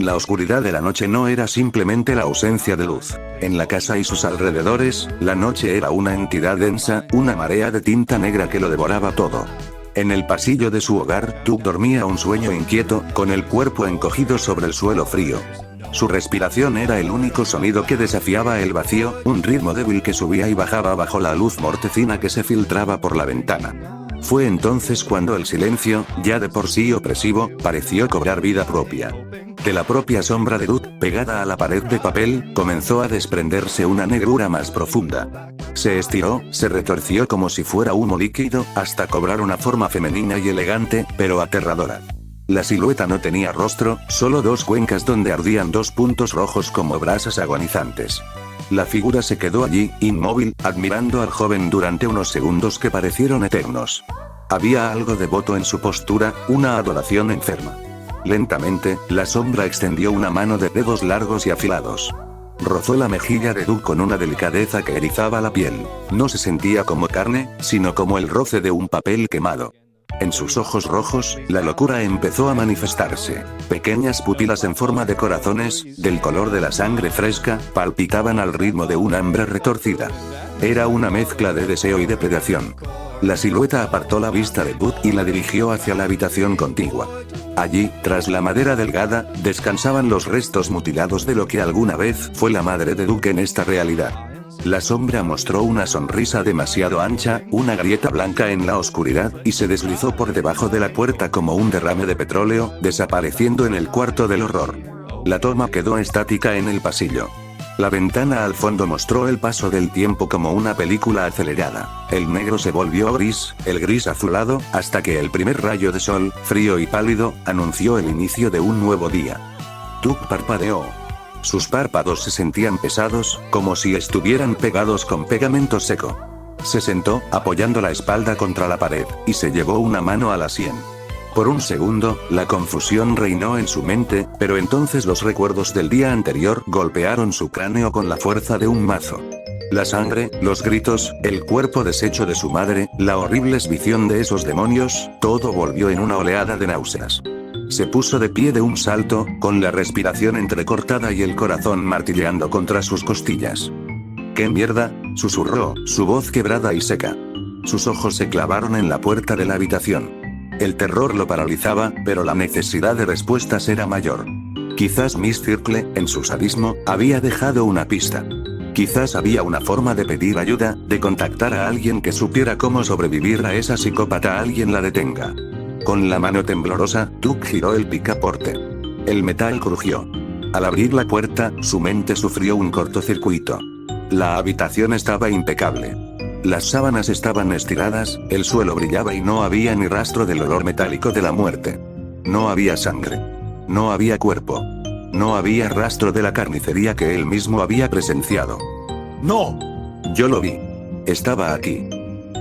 La oscuridad de la noche no era simplemente la ausencia de luz. En la casa y sus alrededores, la noche era una entidad densa, una marea de tinta negra que lo devoraba todo. En el pasillo de su hogar, Duke dormía un sueño inquieto, con el cuerpo encogido sobre el suelo frío. Su respiración era el único sonido que desafiaba el vacío, un ritmo débil que subía y bajaba bajo la luz mortecina que se filtraba por la ventana. Fue entonces cuando el silencio, ya de por sí opresivo, pareció cobrar vida propia. De la propia sombra de Duke, pegada a la pared de papel, comenzó a desprenderse una negrura más profunda. Se estiró, se retorció como si fuera humo líquido, hasta cobrar una forma femenina y elegante, pero aterradora. La silueta no tenía rostro, solo dos cuencas donde ardían dos puntos rojos como brasas agonizantes. La figura se quedó allí, inmóvil, admirando al joven durante unos segundos que parecieron eternos. Había algo devoto en su postura, una adoración enferma. Lentamente, la sombra extendió una mano de dedos largos y afilados. Rozó la mejilla de Duke con una delicadeza que erizaba la piel. No se sentía como carne, sino como el roce de un papel quemado. En sus ojos rojos, la locura empezó a manifestarse. Pequeñas pupilas en forma de corazones, del color de la sangre fresca, palpitaban al ritmo de un hambre retorcida. Era una mezcla de deseo y depredación. La silueta apartó la vista de Duke y la dirigió hacia la habitación contigua. Allí, tras la madera delgada, descansaban los restos mutilados de lo que alguna vez fue la madre de Duke en esta realidad. La sombra mostró una sonrisa demasiado ancha, una grieta blanca en la oscuridad, y se deslizó por debajo de la puerta como un derrame de petróleo, desapareciendo en el cuarto del horror. La toma quedó estática en el pasillo. La ventana al fondo mostró el paso del tiempo como una película acelerada. El negro se volvió gris, el gris azulado, hasta que el primer rayo de sol, frío y pálido, anunció el inicio de un nuevo día. Duke parpadeó. Sus párpados se sentían pesados, como si estuvieran pegados con pegamento seco. Se sentó, apoyando la espalda contra la pared, y se llevó una mano a la sien. Por un segundo, la confusión reinó en su mente, pero entonces los recuerdos del día anterior golpearon su cráneo con la fuerza de un mazo. La sangre, los gritos, el cuerpo deshecho de su madre, la horrible visión de esos demonios, todo volvió en una oleada de náuseas. Se puso de pie de un salto, con la respiración entrecortada y el corazón martilleando contra sus costillas. «¿Qué mierda?», susurró, su voz quebrada y seca. Sus ojos se clavaron en la puerta de la habitación. El terror lo paralizaba, pero la necesidad de respuestas era mayor. Quizás Miss Circle, en su sadismo, había dejado una pista. Quizás había una forma de pedir ayuda, de contactar a alguien que supiera cómo sobrevivir a esa psicópata. Alguien la detenga. Con la mano temblorosa, Duke giró el picaporte. El metal crujió. Al abrir la puerta, su mente sufrió un cortocircuito. La habitación estaba impecable. Las sábanas estaban estiradas, el suelo brillaba y no había ni rastro del olor metálico de la muerte. No había sangre. No había cuerpo. No había rastro de la carnicería que él mismo había presenciado. ¡No! Yo lo vi. Estaba aquí.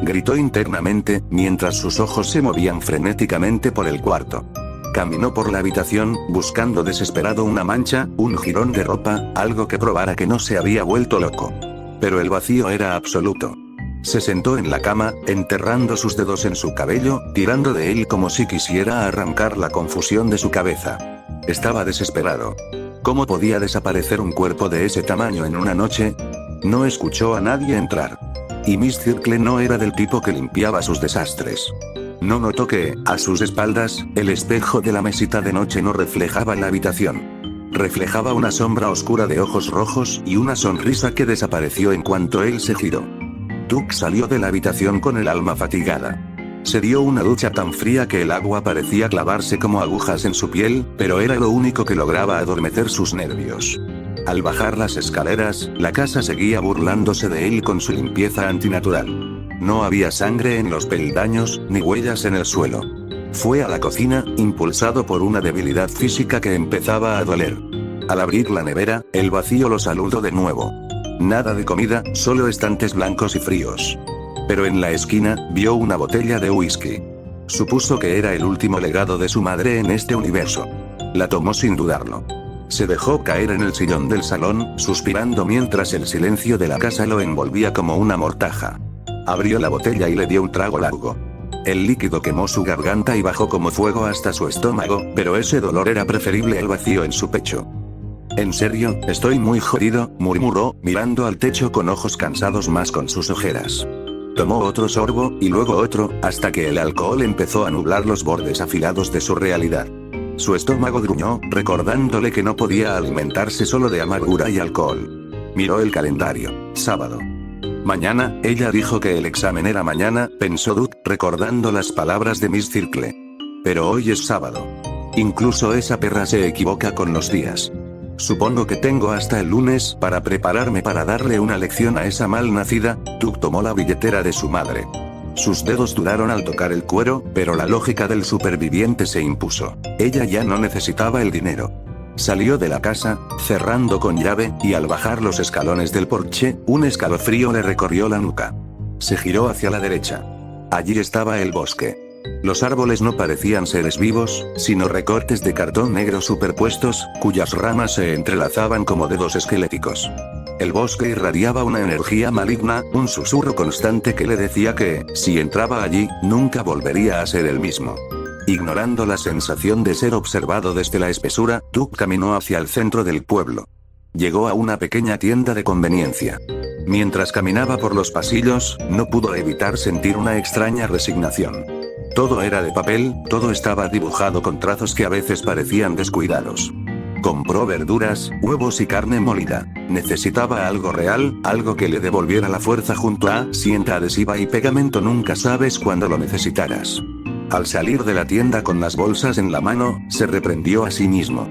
Gritó internamente, mientras sus ojos se movían frenéticamente por el cuarto. Caminó por la habitación, buscando desesperado una mancha, un jirón de ropa, algo que probara que no se había vuelto loco. Pero el vacío era absoluto. Se sentó en la cama, enterrando sus dedos en su cabello, tirando de él como si quisiera arrancar la confusión de su cabeza. Estaba desesperado. ¿Cómo podía desaparecer un cuerpo de ese tamaño en una noche? No escuchó a nadie entrar. Y Miss Circle no era del tipo que limpiaba sus desastres. No notó que, a sus espaldas, el espejo de la mesita de noche no reflejaba la habitación. Reflejaba una sombra oscura de ojos rojos y una sonrisa que desapareció en cuanto él se giró. Duke salió de la habitación con el alma fatigada. Se dio una ducha tan fría que el agua parecía clavarse como agujas en su piel, pero era lo único que lograba adormecer sus nervios. Al bajar las escaleras, la casa seguía burlándose de él con su limpieza antinatural. No había sangre en los peldaños, ni huellas en el suelo. Fue a la cocina, impulsado por una debilidad física que empezaba a doler. Al abrir la nevera, el vacío lo saludó de nuevo. Nada de comida, solo estantes blancos y fríos. Pero en la esquina, vio una botella de whisky. Supuso que era el último legado de su madre en este universo. La tomó sin dudarlo. Se dejó caer en el sillón del salón, suspirando mientras el silencio de la casa lo envolvía como una mortaja. Abrió la botella y le dio un trago largo. El líquido quemó su garganta y bajó como fuego hasta su estómago, pero ese dolor era preferible al vacío en su pecho. En serio, estoy muy jodido, murmuró, mirando al techo con ojos cansados más con sus ojeras. Tomó otro sorbo, y luego otro, hasta que el alcohol empezó a nublar los bordes afilados de su realidad. Su estómago gruñó, recordándole que no podía alimentarse solo de amargura y alcohol. Miró el calendario. Sábado. Mañana, ella dijo que el examen era mañana, pensó Duke, recordando las palabras de Miss Circle. Pero hoy es sábado. Incluso esa perra se equivoca con los días. Supongo que tengo hasta el lunes para prepararme para darle una lección a esa malnacida. Duke tomó la billetera de su madre. Sus dedos dudaron al tocar el cuero, pero la lógica del superviviente se impuso. Ella ya no necesitaba el dinero. Salió de la casa, cerrando con llave, y al bajar los escalones del porche, un escalofrío le recorrió la nuca. Se giró hacia la derecha. Allí estaba el bosque. Los árboles no parecían seres vivos, sino recortes de cartón negro superpuestos, cuyas ramas se entrelazaban como dedos esqueléticos. El bosque irradiaba una energía maligna, un susurro constante que le decía que, si entraba allí, nunca volvería a ser el mismo. Ignorando la sensación de ser observado desde la espesura, Duke caminó hacia el centro del pueblo. Llegó a una pequeña tienda de conveniencia. Mientras caminaba por los pasillos, no pudo evitar sentir una extraña resignación. Todo era de papel, todo estaba dibujado con trazos que a veces parecían descuidados. Compró verduras, huevos y carne molida. Necesitaba algo real, algo que le devolviera la fuerza junto a cinta adhesiva y pegamento. Nunca sabes cuándo lo necesitarás. Al salir de la tienda con las bolsas en la mano, se reprendió a sí mismo.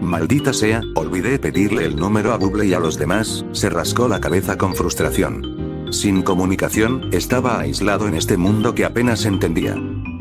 Maldita sea, olvidé pedirle el número a Bubble y a los demás. Se rascó la cabeza con frustración. Sin comunicación, estaba aislado en este mundo que apenas entendía.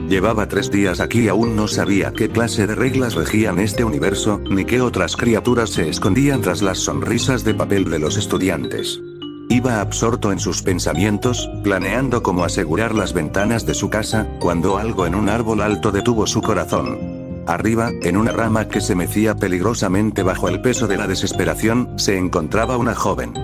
Llevaba 3 días aquí y aún no sabía qué clase de reglas regían este universo, ni qué otras criaturas se escondían tras las sonrisas de papel de los estudiantes. Iba absorto en sus pensamientos, planeando cómo asegurar las ventanas de su casa, cuando algo en un árbol alto detuvo su corazón. Arriba, en una rama que se mecía peligrosamente bajo el peso de la desesperación, se encontraba una joven.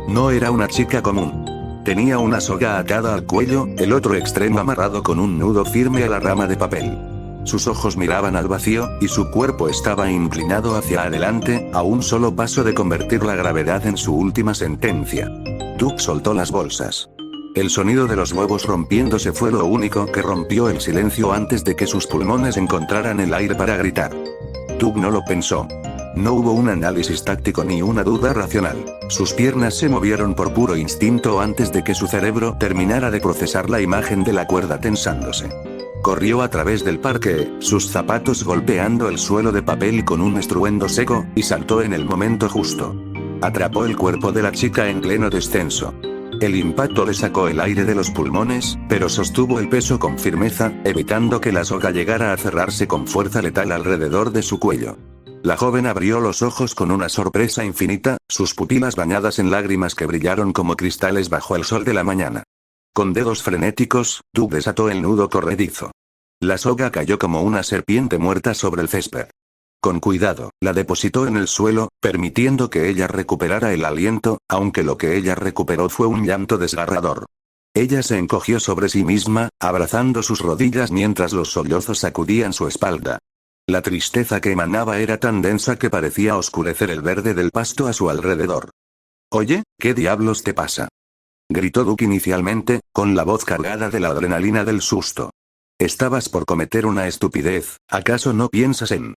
No era una chica común. Tenía una soga atada al cuello, el otro extremo amarrado con un nudo firme a la rama de papel. Sus ojos miraban al vacío, y su cuerpo estaba inclinado hacia adelante, a un solo paso de convertir la gravedad en su última sentencia. Duke soltó las bolsas. El sonido de los huevos rompiéndose fue lo único que rompió el silencio antes de que sus pulmones encontraran el aire para gritar. Duke no lo pensó. No hubo un análisis táctico ni una duda racional. Sus piernas se movieron por puro instinto antes de que su cerebro terminara de procesar la imagen de la cuerda tensándose. Corrió a través del parque, sus zapatos golpeando el suelo de papel con un estruendo seco, y saltó en el momento justo. Atrapó el cuerpo de la chica en pleno descenso. El impacto le sacó el aire de los pulmones, pero sostuvo el peso con firmeza, evitando que la soga llegara a cerrarse con fuerza letal alrededor de su cuello. La joven abrió los ojos con una sorpresa infinita, sus pupilas bañadas en lágrimas que brillaron como cristales bajo el sol de la mañana. Con dedos frenéticos, Duke desató el nudo corredizo. La soga cayó como una serpiente muerta sobre el césped. Con cuidado, la depositó en el suelo, permitiendo que ella recuperara el aliento, aunque lo que ella recuperó fue un llanto desgarrador. Ella se encogió sobre sí misma, abrazando sus rodillas mientras los sollozos sacudían su espalda. La tristeza que emanaba era tan densa que parecía oscurecer el verde del pasto a su alrededor. «Oye, ¿qué diablos te pasa?», gritó Duke inicialmente, con la voz cargada de la adrenalina del susto. «Estabas por cometer una estupidez, ¿acaso no piensas en...?».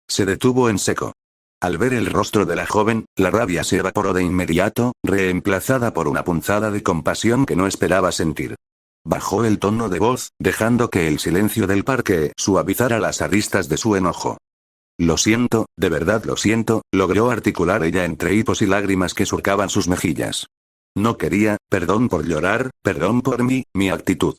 Se detuvo en seco. Al ver el rostro de la joven, la rabia se evaporó de inmediato, reemplazada por una punzada de compasión que no esperaba sentir. Bajó el tono de voz, dejando que el silencio del parque suavizara las aristas de su enojo. «Lo siento, de verdad lo siento», logró articular ella entre hipos y lágrimas que surcaban sus mejillas. «No quería, perdón por llorar, perdón por mi actitud».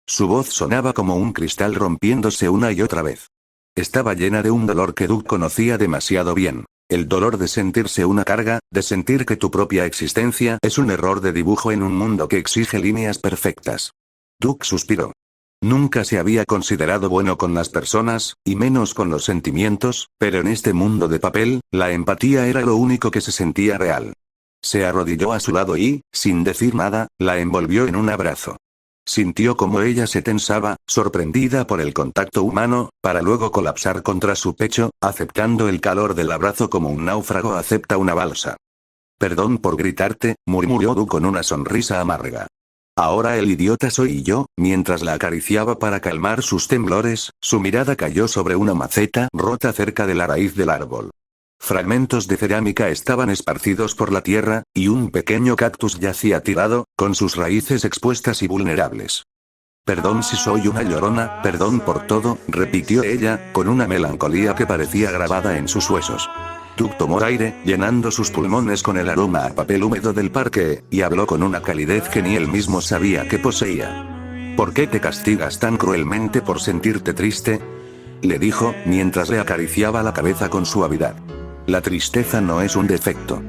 Su voz sonaba como un cristal rompiéndose una y otra vez. Estaba llena de un dolor que Duke conocía demasiado bien. El dolor de sentirse una carga, de sentir que tu propia existencia es un error de dibujo en un mundo que exige líneas perfectas. Duke suspiró. Nunca se había considerado bueno con las personas, y menos con los sentimientos, pero en este mundo de papel, la empatía era lo único que se sentía real. Se arrodilló a su lado y, sin decir nada, la envolvió en un abrazo. Sintió como ella se tensaba, sorprendida por el contacto humano, para luego colapsar contra su pecho, aceptando el calor del abrazo como un náufrago acepta una balsa. Perdón por gritarte, murmuró Du con una sonrisa amarga. Ahora el idiota soy yo. Mientras la acariciaba para calmar sus temblores, su mirada cayó sobre una maceta rota cerca de la raíz del árbol. Fragmentos de cerámica estaban esparcidos por la tierra, y un pequeño cactus yacía tirado, con sus raíces expuestas y vulnerables. Perdón si soy una llorona, perdón por todo, repitió ella, con una melancolía que parecía grabada en sus huesos. Doug tomó aire, llenando sus pulmones con el aroma a papel húmedo del parque, y habló con una calidez que ni él mismo sabía que poseía. ¿Por qué te castigas tan cruelmente por sentirte triste?, le dijo, mientras le acariciaba la cabeza con suavidad. La tristeza no es un defecto.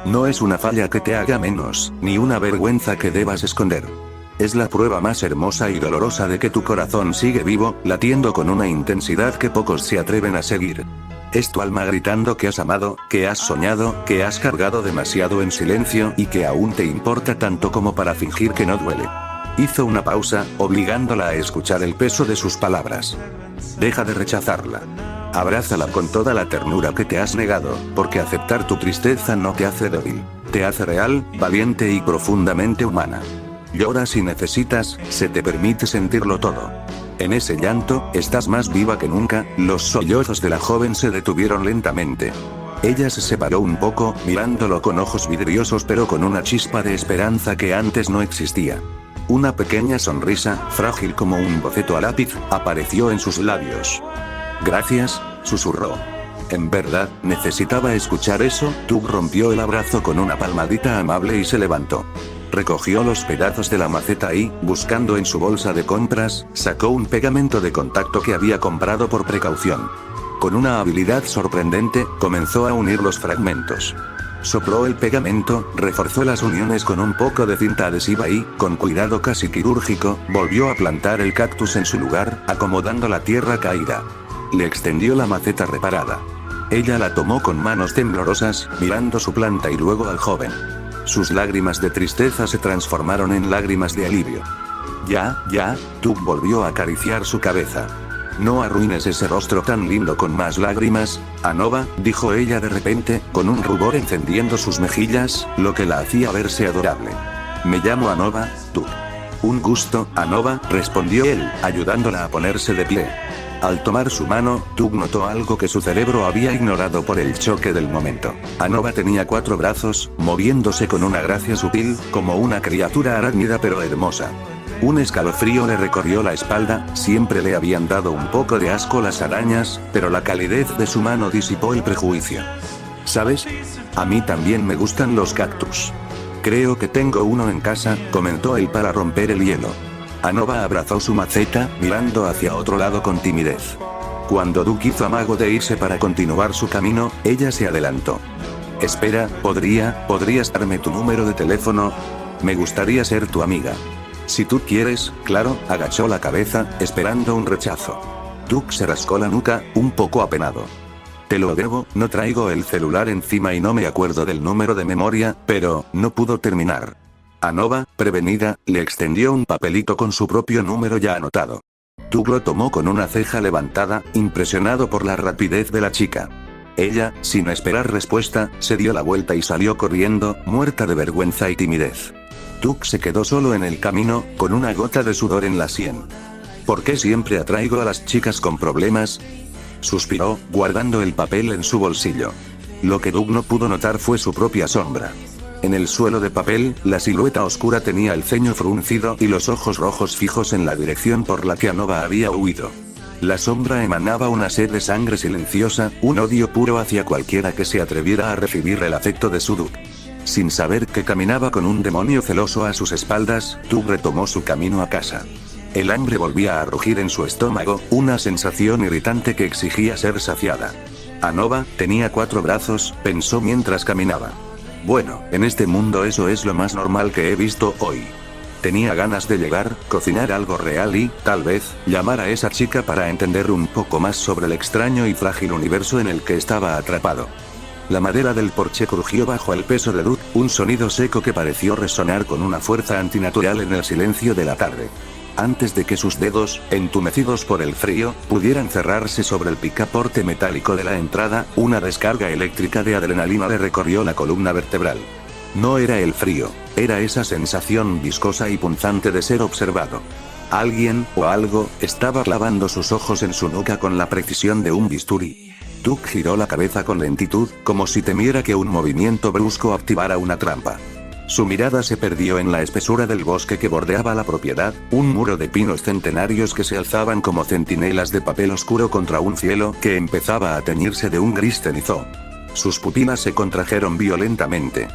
No es una falla que te haga menos, ni una vergüenza que debas esconder. Es la prueba más hermosa y dolorosa de que tu corazón sigue vivo, latiendo con una intensidad que pocos se atreven a seguir. Es tu alma gritando que has amado, que has soñado, que has cargado demasiado en silencio y que aún te importa tanto como para fingir que no duele. Hizo una pausa, obligándola a escuchar el peso de sus palabras. Deja de rechazarla. Abrázala con toda la ternura que te has negado, porque aceptar tu tristeza no te hace débil. Te hace real, valiente y profundamente humana. Llora si necesitas, se te permite sentirlo todo. En ese llanto, estás más viva que nunca. Los sollozos de la joven se detuvieron lentamente. Ella se separó un poco, mirándolo con ojos vidriosos pero con una chispa de esperanza que antes no existía. Una pequeña sonrisa, frágil como un boceto a lápiz, apareció en sus labios. Gracias, susurró. En verdad, necesitaba escuchar eso. Doug rompió el abrazo con una palmadita amable y se levantó. Recogió los pedazos de la maceta y, buscando en su bolsa de compras, sacó un pegamento de contacto que había comprado por precaución. Con una habilidad sorprendente, comenzó a unir los fragmentos. Sopló el pegamento, reforzó las uniones con un poco de cinta adhesiva y, con cuidado casi quirúrgico, volvió a plantar el cactus en su lugar, acomodando la tierra caída. Le extendió la maceta reparada. Ella la tomó con manos temblorosas, mirando su planta y luego al joven. Sus lágrimas de tristeza se transformaron en lágrimas de alivio. Ya, Doug volvió a acariciar su cabeza. No arruines ese rostro tan lindo con más lágrimas, Anova, dijo ella de repente, con un rubor encendiendo sus mejillas, lo que la hacía verse adorable. Me llamo Anova, Doug. Un gusto, Anova, respondió él, ayudándola a ponerse de pie. Al tomar su mano, Doug notó algo que su cerebro había ignorado por el choque del momento. Anova tenía 4 brazos, moviéndose con una gracia sutil, como una criatura arácnida pero hermosa. Un escalofrío le recorrió la espalda. Siempre le habían dado un poco de asco las arañas, pero la calidez de su mano disipó el prejuicio. ¿Sabes? A mí también me gustan los cactus. Creo que tengo uno en casa, comentó él para romper el hielo. Anova abrazó su maceta, mirando hacia otro lado con timidez. Cuando Doug hizo amago de irse para continuar su camino, ella se adelantó. Espera, ¿podrías darme tu número de teléfono? Me gustaría ser tu amiga. Si tú quieres, claro, agachó la cabeza, esperando un rechazo. Doug se rascó la nuca, un poco apenado. Te lo debo, no traigo el celular encima y no me acuerdo del número de memoria, pero, no pudo terminar. Anova, prevenida, le extendió un papelito con su propio número ya anotado. Doug lo tomó con una ceja levantada, impresionado por la rapidez de la chica. Ella, sin esperar respuesta, se dio la vuelta y salió corriendo, muerta de vergüenza y timidez. Doug se quedó solo en el camino, con una gota de sudor en la sien. ¿Por qué siempre atraigo a las chicas con problemas?, suspiró, guardando el papel en su bolsillo. Lo que Doug no pudo notar fue su propia sombra. En el suelo de papel, la silueta oscura tenía el ceño fruncido y los ojos rojos fijos en la dirección por la que Anova había huido. La sombra emanaba una sed de sangre silenciosa, un odio puro hacia cualquiera que se atreviera a recibir el afecto de su Doug. Sin saber que caminaba con un demonio celoso a sus espaldas, Doug retomó su camino a casa. El hambre volvía a rugir en su estómago, una sensación irritante que exigía ser saciada. Anova tenía 4 brazos, pensó mientras caminaba. Bueno, en este mundo eso es lo más normal que he visto hoy. Tenía ganas de llegar, cocinar algo real y, tal vez, llamar a esa chica para entender un poco más sobre el extraño y frágil universo en el que estaba atrapado. La madera del porche crujió bajo el peso de Duke, un sonido seco que pareció resonar con una fuerza antinatural en el silencio de la tarde. Antes de que sus dedos, entumecidos por el frío, pudieran cerrarse sobre el picaporte metálico de la entrada, una descarga eléctrica de adrenalina le recorrió la columna vertebral. No era el frío, era esa sensación viscosa y punzante de ser observado. Alguien, o algo, estaba clavando sus ojos en su nuca con la precisión de un bisturí. Duke giró la cabeza con lentitud, como si temiera que un movimiento brusco activara una trampa. Su mirada se perdió en la espesura del bosque que bordeaba la propiedad, un muro de pinos centenarios que se alzaban como centinelas de papel oscuro contra un cielo que empezaba a teñirse de un gris cenizo. Sus pupilas se contrajeron violentamente.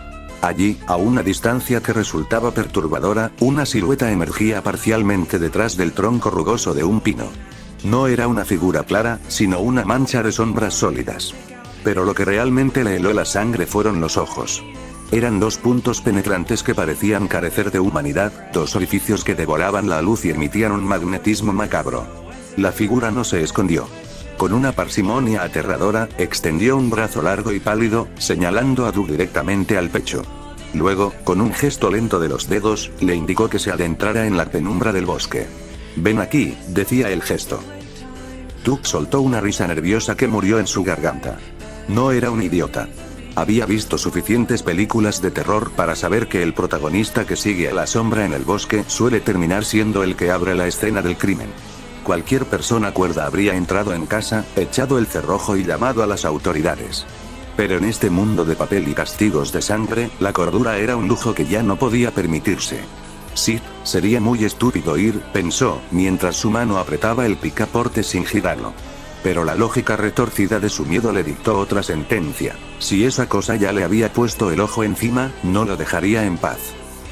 Allí, a una distancia que resultaba perturbadora, una silueta emergía parcialmente detrás del tronco rugoso de un pino. No era una figura clara, sino una mancha de sombras sólidas. Pero lo que realmente le heló la sangre fueron los ojos. Eran dos puntos penetrantes que parecían carecer de humanidad, dos orificios que devoraban la luz y emitían un magnetismo macabro. La figura no se escondió. Con una parsimonia aterradora, extendió un brazo largo y pálido, señalando a Duke directamente al pecho. Luego, con un gesto lento de los dedos, le indicó que se adentrara en la penumbra del bosque. «Ven aquí», decía el gesto. Duke soltó una risa nerviosa que murió en su garganta. No era un idiota. Había visto suficientes películas de terror para saber que el protagonista que sigue a la sombra en el bosque suele terminar siendo el que abre la escena del crimen. Cualquier persona cuerda habría entrado en casa, echado el cerrojo y llamado a las autoridades. Pero en este mundo de papel y castigos de sangre, la cordura era un lujo que ya no podía permitirse. Sí, sería muy estúpido ir, pensó, mientras su mano apretaba el picaporte sin girarlo. Pero la lógica retorcida de su miedo le dictó otra sentencia. Si esa cosa ya le había puesto el ojo encima, no lo dejaría en paz.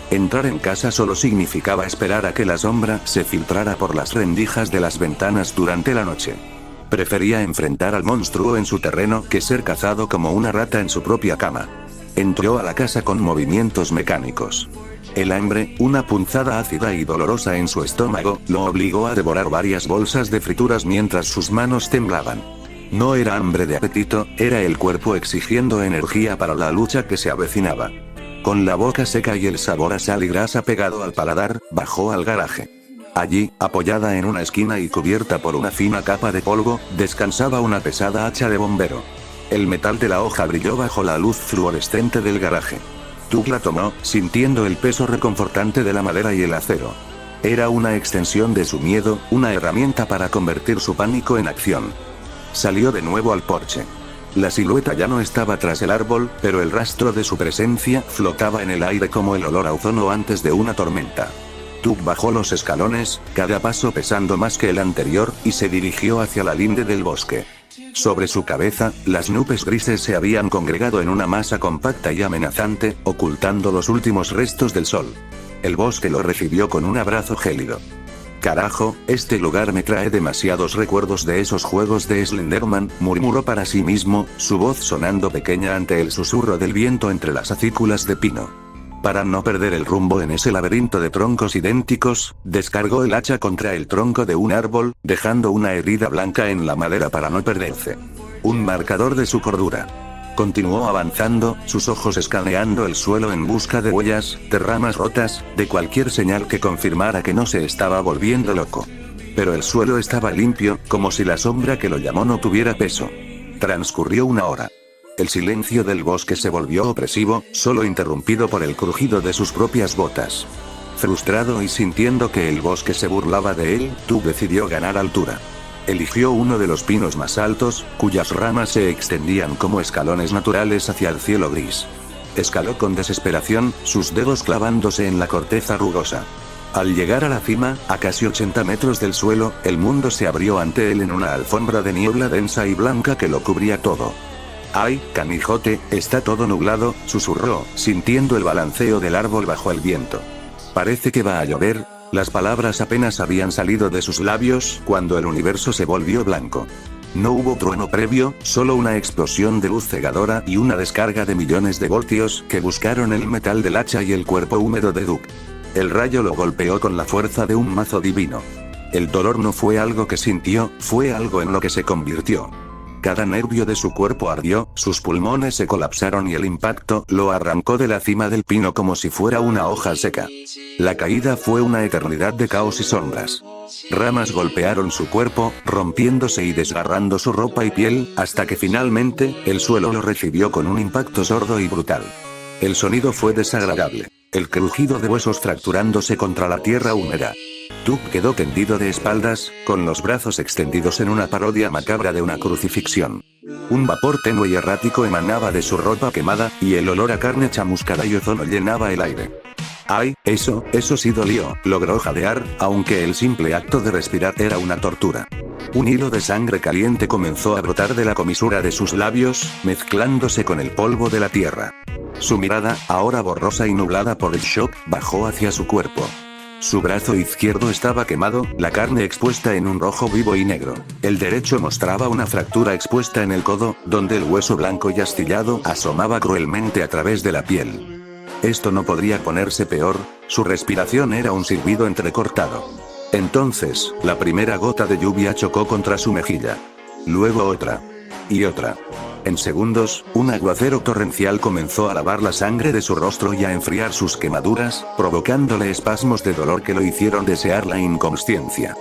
Entrar en casa solo significaba esperar a que la sombra se filtrara por las rendijas de las ventanas durante la noche. Prefería enfrentar al monstruo en su terreno que ser cazado como una rata en su propia cama. Entró a la casa con movimientos mecánicos. El hambre, una punzada ácida y dolorosa en su estómago, lo obligó a devorar varias bolsas de frituras mientras sus manos temblaban. No era hambre de apetito, era el cuerpo exigiendo energía para la lucha que se avecinaba. Con la boca seca y el sabor a sal y grasa pegado al paladar, bajó al garaje. Allí, apoyada en una esquina y cubierta por una fina capa de polvo, descansaba una pesada hacha de bombero. El metal de la hoja brilló bajo la luz fluorescente del garaje. Duke la tomó, sintiendo el peso reconfortante de la madera y el acero. Era una extensión de su miedo, una herramienta para convertir su pánico en acción. Salió de nuevo al porche. La silueta ya no estaba tras el árbol, pero el rastro de su presencia flotaba en el aire como el olor a ozono antes de una tormenta. Duke bajó los escalones, cada paso pesando más que el anterior, y se dirigió hacia la linde del bosque. Sobre su cabeza, las nubes grises se habían congregado en una masa compacta y amenazante, ocultando los últimos restos del sol. El bosque lo recibió con un abrazo gélido. «Carajo, este lugar me trae demasiados recuerdos de esos juegos de Slenderman», murmuró para sí mismo, su voz sonando pequeña ante el susurro del viento entre las acículas de pino. Para no perder el rumbo en ese laberinto de troncos idénticos, descargó el hacha contra el tronco de un árbol, dejando una herida blanca en la madera para no perderse. Un marcador de su cordura. Continuó avanzando, sus ojos escaneando el suelo en busca de huellas, de ramas rotas, de cualquier señal que confirmara que no se estaba volviendo loco. Pero el suelo estaba limpio, como si la sombra que lo llamó no tuviera peso. Transcurrió una hora. El silencio del bosque se volvió opresivo, solo interrumpido por el crujido de sus propias botas. Frustrado y sintiendo que el bosque se burlaba de él, Duke decidió ganar altura. Eligió uno de los pinos más altos, cuyas ramas se extendían como escalones naturales hacia el cielo gris. Escaló con desesperación, sus dedos clavándose en la corteza rugosa. Al llegar a la cima, a casi 80 metros del suelo, el mundo se abrió ante él en una alfombra de niebla densa y blanca que lo cubría todo. «¡Ay, canijote, está todo nublado!», susurró, sintiendo el balanceo del árbol bajo el viento. «Parece que va a llover». Las palabras apenas habían salido de sus labios cuando el universo se volvió blanco. No hubo trueno previo, solo una explosión de luz cegadora y una descarga de millones de voltios que buscaron el metal del hacha y el cuerpo húmedo de Duke. El rayo lo golpeó con la fuerza de un mazo divino. El dolor no fue algo que sintió, fue algo en lo que se convirtió. Cada nervio de su cuerpo ardió, sus pulmones se colapsaron y el impacto lo arrancó de la cima del pino como si fuera una hoja seca. La caída fue una eternidad de caos y sombras. Ramas golpearon su cuerpo, rompiéndose y desgarrando su ropa y piel, hasta que finalmente, el suelo lo recibió con un impacto sordo y brutal. El sonido fue desagradable. El crujido de huesos fracturándose contra la tierra húmeda. Duke quedó tendido de espaldas, con los brazos extendidos en una parodia macabra de una crucifixión. Un vapor tenue y errático emanaba de su ropa quemada, y el olor a carne chamuscada y ozono llenaba el aire. ¡Ay, eso sí dolió! Logró jadear, aunque el simple acto de respirar era una tortura. Un hilo de sangre caliente comenzó a brotar de la comisura de sus labios, mezclándose con el polvo de la tierra. Su mirada, ahora borrosa y nublada por el shock, bajó hacia su cuerpo. Su brazo izquierdo estaba quemado, la carne expuesta en un rojo vivo y negro. El derecho mostraba una fractura expuesta en el codo, donde el hueso blanco y astillado asomaba cruelmente a través de la piel. Esto no podría ponerse peor, su respiración era un silbido entrecortado. Entonces, la primera gota de lluvia chocó contra su mejilla. Luego otra. Y otra. En segundos, un aguacero torrencial comenzó a lavar la sangre de su rostro y a enfriar sus quemaduras, provocándole espasmos de dolor que lo hicieron desear la inconsciencia.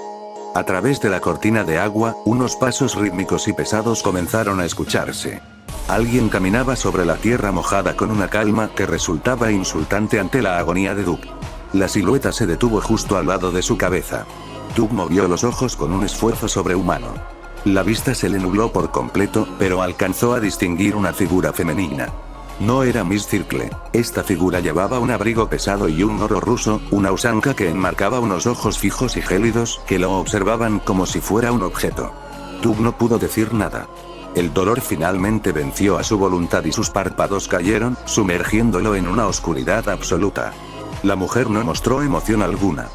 A través de la cortina de agua, unos pasos rítmicos y pesados comenzaron a escucharse. Alguien caminaba sobre la tierra mojada con una calma que resultaba insultante ante la agonía de Duke. La silueta se detuvo justo al lado de su cabeza. Duke movió los ojos con un esfuerzo sobrehumano. La vista se le nubló por completo, pero alcanzó a distinguir una figura femenina. No era Miss Circle. Esta figura llevaba un abrigo pesado y un gorro ruso, una usanca que enmarcaba unos ojos fijos y gélidos que lo observaban como si fuera un objeto. Duke no pudo decir nada. El dolor finalmente venció a su voluntad y sus párpados cayeron, sumergiéndolo en una oscuridad absoluta. La mujer no mostró emoción alguna.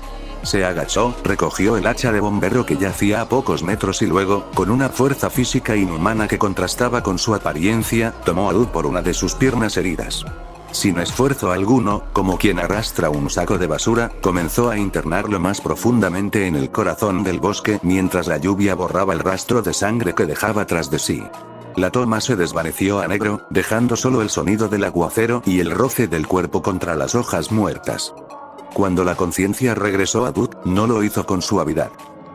Se agachó, recogió el hacha de bombero que yacía a pocos metros y luego, con una fuerza física inhumana que contrastaba con su apariencia, tomó a Duke por una de sus piernas heridas. Sin esfuerzo alguno, como quien arrastra un saco de basura, comenzó a internarlo más profundamente en el corazón del bosque mientras la lluvia borraba el rastro de sangre que dejaba tras de sí. La toma se desvaneció a negro, dejando solo el sonido del aguacero y el roce del cuerpo contra las hojas muertas. Cuando la conciencia regresó a Duke, no lo hizo con suavidad.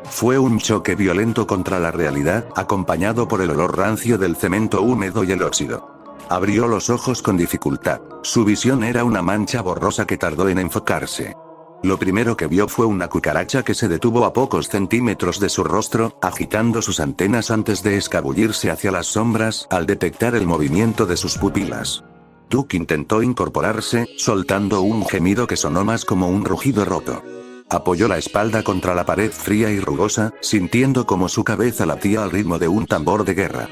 Fue un choque violento contra la realidad, acompañado por el olor rancio del cemento húmedo y el óxido. Abrió los ojos con dificultad. Su visión era una mancha borrosa que tardó en enfocarse. Lo primero que vio fue una cucaracha que se detuvo a pocos centímetros de su rostro, agitando sus antenas antes de escabullirse hacia las sombras, al detectar el movimiento de sus pupilas. Duke intentó incorporarse, soltando un gemido que sonó más como un rugido roto. Apoyó la espalda contra la pared fría y rugosa, sintiendo como su cabeza latía al ritmo de un tambor de guerra.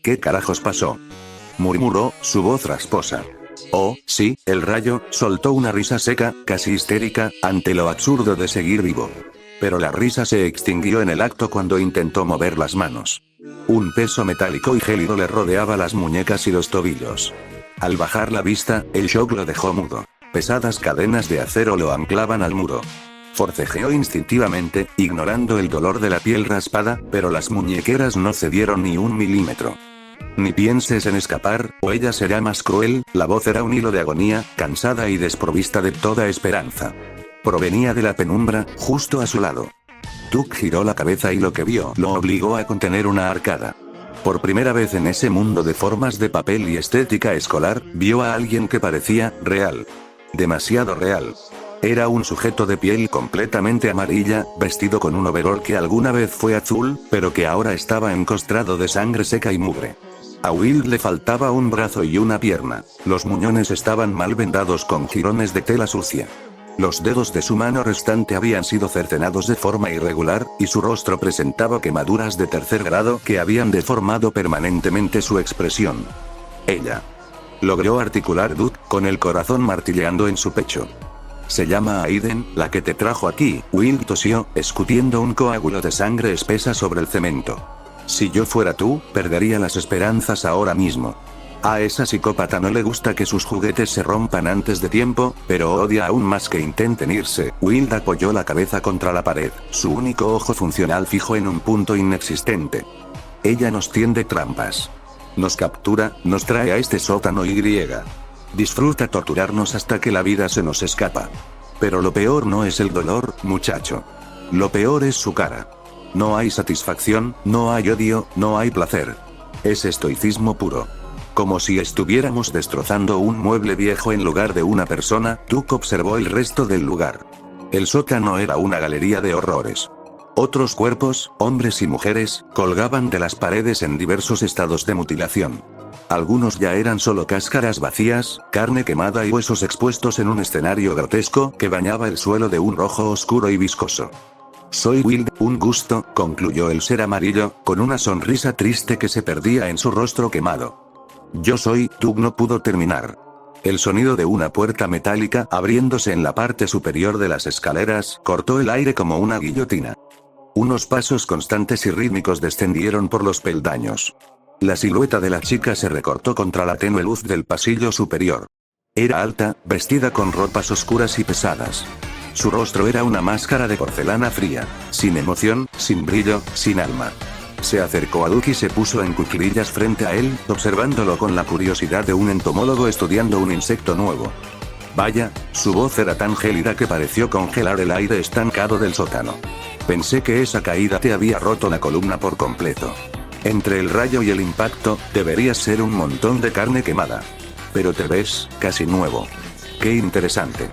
¿Qué carajos pasó?, murmuró, su voz rasposa. Oh, sí, el rayo, soltó una risa seca, casi histérica, ante lo absurdo de seguir vivo. Pero la risa se extinguió en el acto cuando intentó mover las manos. Un peso metálico y gélido le rodeaba las muñecas y los tobillos. Al bajar la vista, el shock lo dejó mudo. Pesadas cadenas de acero lo anclaban al muro. Forcejeó instintivamente, ignorando el dolor de la piel raspada, pero las muñequeras no cedieron ni un milímetro. Ni pienses en escapar, o ella será más cruel. La voz era un hilo de agonía, cansada y desprovista de toda esperanza. Provenía de la penumbra, justo a su lado. Duke giró la cabeza y lo que vio lo obligó a contener una arcada. Por primera vez en ese mundo de formas de papel y estética escolar, vio a alguien que parecía real. Demasiado real. Era un sujeto de piel completamente amarilla, vestido con un overol que alguna vez fue azul, pero que ahora estaba encostrado de sangre seca y mugre. A Will le faltaba un brazo y una pierna. Los muñones estaban mal vendados con jirones de tela sucia. Los dedos de su mano restante habían sido cercenados de forma irregular, y su rostro presentaba quemaduras de tercer grado que habían deformado permanentemente su expresión. Ella. Logró articular Duke, con el corazón martilleando en su pecho. Se llama Aiden, la que te trajo aquí, Will tosió, escutiendo un coágulo de sangre espesa sobre el cemento. Si yo fuera tú, perdería las esperanzas ahora mismo. A esa psicópata no le gusta que sus juguetes se rompan antes de tiempo, pero odia aún más que intenten irse. Will apoyó la cabeza contra la pared, su único ojo funcional fijo en un punto inexistente. Ella nos tiende trampas. Nos captura, nos trae a este sótano y disfruta torturarnos hasta que la vida se nos escapa. Pero lo peor no es el dolor, muchacho. Lo peor es su cara. No hay satisfacción, no hay odio, no hay placer. Es estoicismo puro. Como si estuviéramos destrozando un mueble viejo en lugar de una persona. Duke observó el resto del lugar. El sótano era una galería de horrores. Otros cuerpos, hombres y mujeres, colgaban de las paredes en diversos estados de mutilación. Algunos ya eran solo cáscaras vacías, carne quemada y huesos expuestos en un escenario grotesco que bañaba el suelo de un rojo oscuro y viscoso. Soy Will, un gusto, concluyó el ser amarillo, con una sonrisa triste que se perdía en su rostro quemado. Yo soy, Doug no pudo terminar. El sonido de una puerta metálica abriéndose en la parte superior de las escaleras cortó el aire como una guillotina. Unos pasos constantes y rítmicos descendieron por los peldaños. La silueta de la chica se recortó contra la tenue luz del pasillo superior. Era alta, vestida con ropas oscuras y pesadas. Su rostro era una máscara de porcelana fría, sin emoción, sin brillo, sin alma. Se acercó a Duke y se puso en cuclillas frente a él, observándolo con la curiosidad de un entomólogo estudiando un insecto nuevo. Vaya, su voz era tan gélida que pareció congelar el aire estancado del sótano. Pensé que esa caída te había roto la columna por completo. Entre el rayo y el impacto, deberías ser un montón de carne quemada. Pero te ves, casi nuevo. Qué interesante.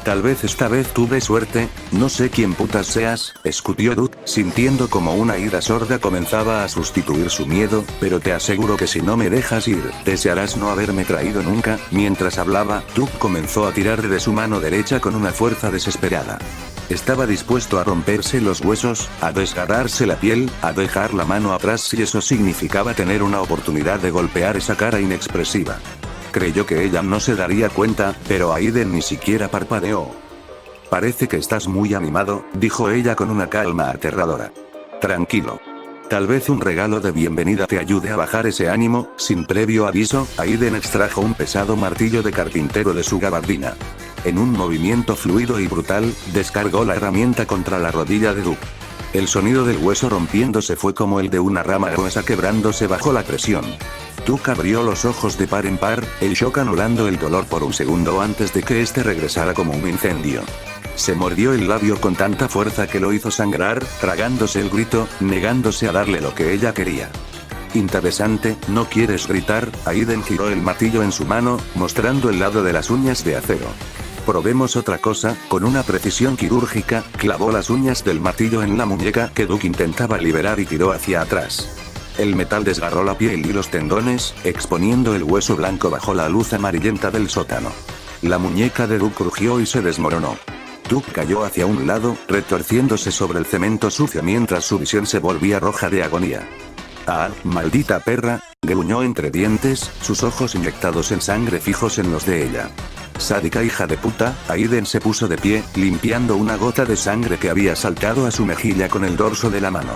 Tal vez esta vez tuve suerte, no sé quién putas seas, escutió Duke, sintiendo como una ira sorda comenzaba a sustituir su miedo, pero te aseguro que si no me dejas ir, desearás no haberme traído nunca. Mientras hablaba, Duke comenzó a tirar de su mano derecha con una fuerza desesperada. Estaba dispuesto a romperse los huesos, a desgarrarse la piel, a dejar la mano atrás si eso significaba tener una oportunidad de golpear esa cara inexpresiva. Creyó que ella no se daría cuenta, pero Aiden ni siquiera parpadeó. Parece que estás muy animado, dijo ella con una calma aterradora. Tranquilo. Tal vez un regalo de bienvenida te ayude a bajar ese ánimo. Sin previo aviso, Aiden extrajo un pesado martillo de carpintero de su gabardina. En un movimiento fluido y brutal, descargó la herramienta contra la rodilla de Duke. El sonido del hueso rompiéndose fue como el de una rama gruesa quebrándose bajo la presión. Duke abrió los ojos de par en par, el shock anulando el dolor por un segundo antes de que este regresara como un incendio. Se mordió el labio con tanta fuerza que lo hizo sangrar, tragándose el grito, negándose a darle lo que ella quería. Interesante, ¿no quieres gritar? Aiden giró el martillo en su mano, mostrando el lado de las uñas de acero. Probemos otra cosa. Con una precisión quirúrgica, clavó las uñas del martillo en la muñeca que Duke intentaba liberar y tiró hacia atrás. El metal desgarró la piel y los tendones, exponiendo el hueso blanco bajo la luz amarillenta del sótano. La muñeca de Duke crujió y se desmoronó. Duke cayó hacia un lado, retorciéndose sobre el cemento sucio mientras su visión se volvía roja de agonía. «Ah, maldita perra», gruñó entre dientes, sus ojos inyectados en sangre fijos en los de ella. «Sádica hija de puta». Aiden se puso de pie, limpiando una gota de sangre que había saltado a su mejilla con el dorso de la mano.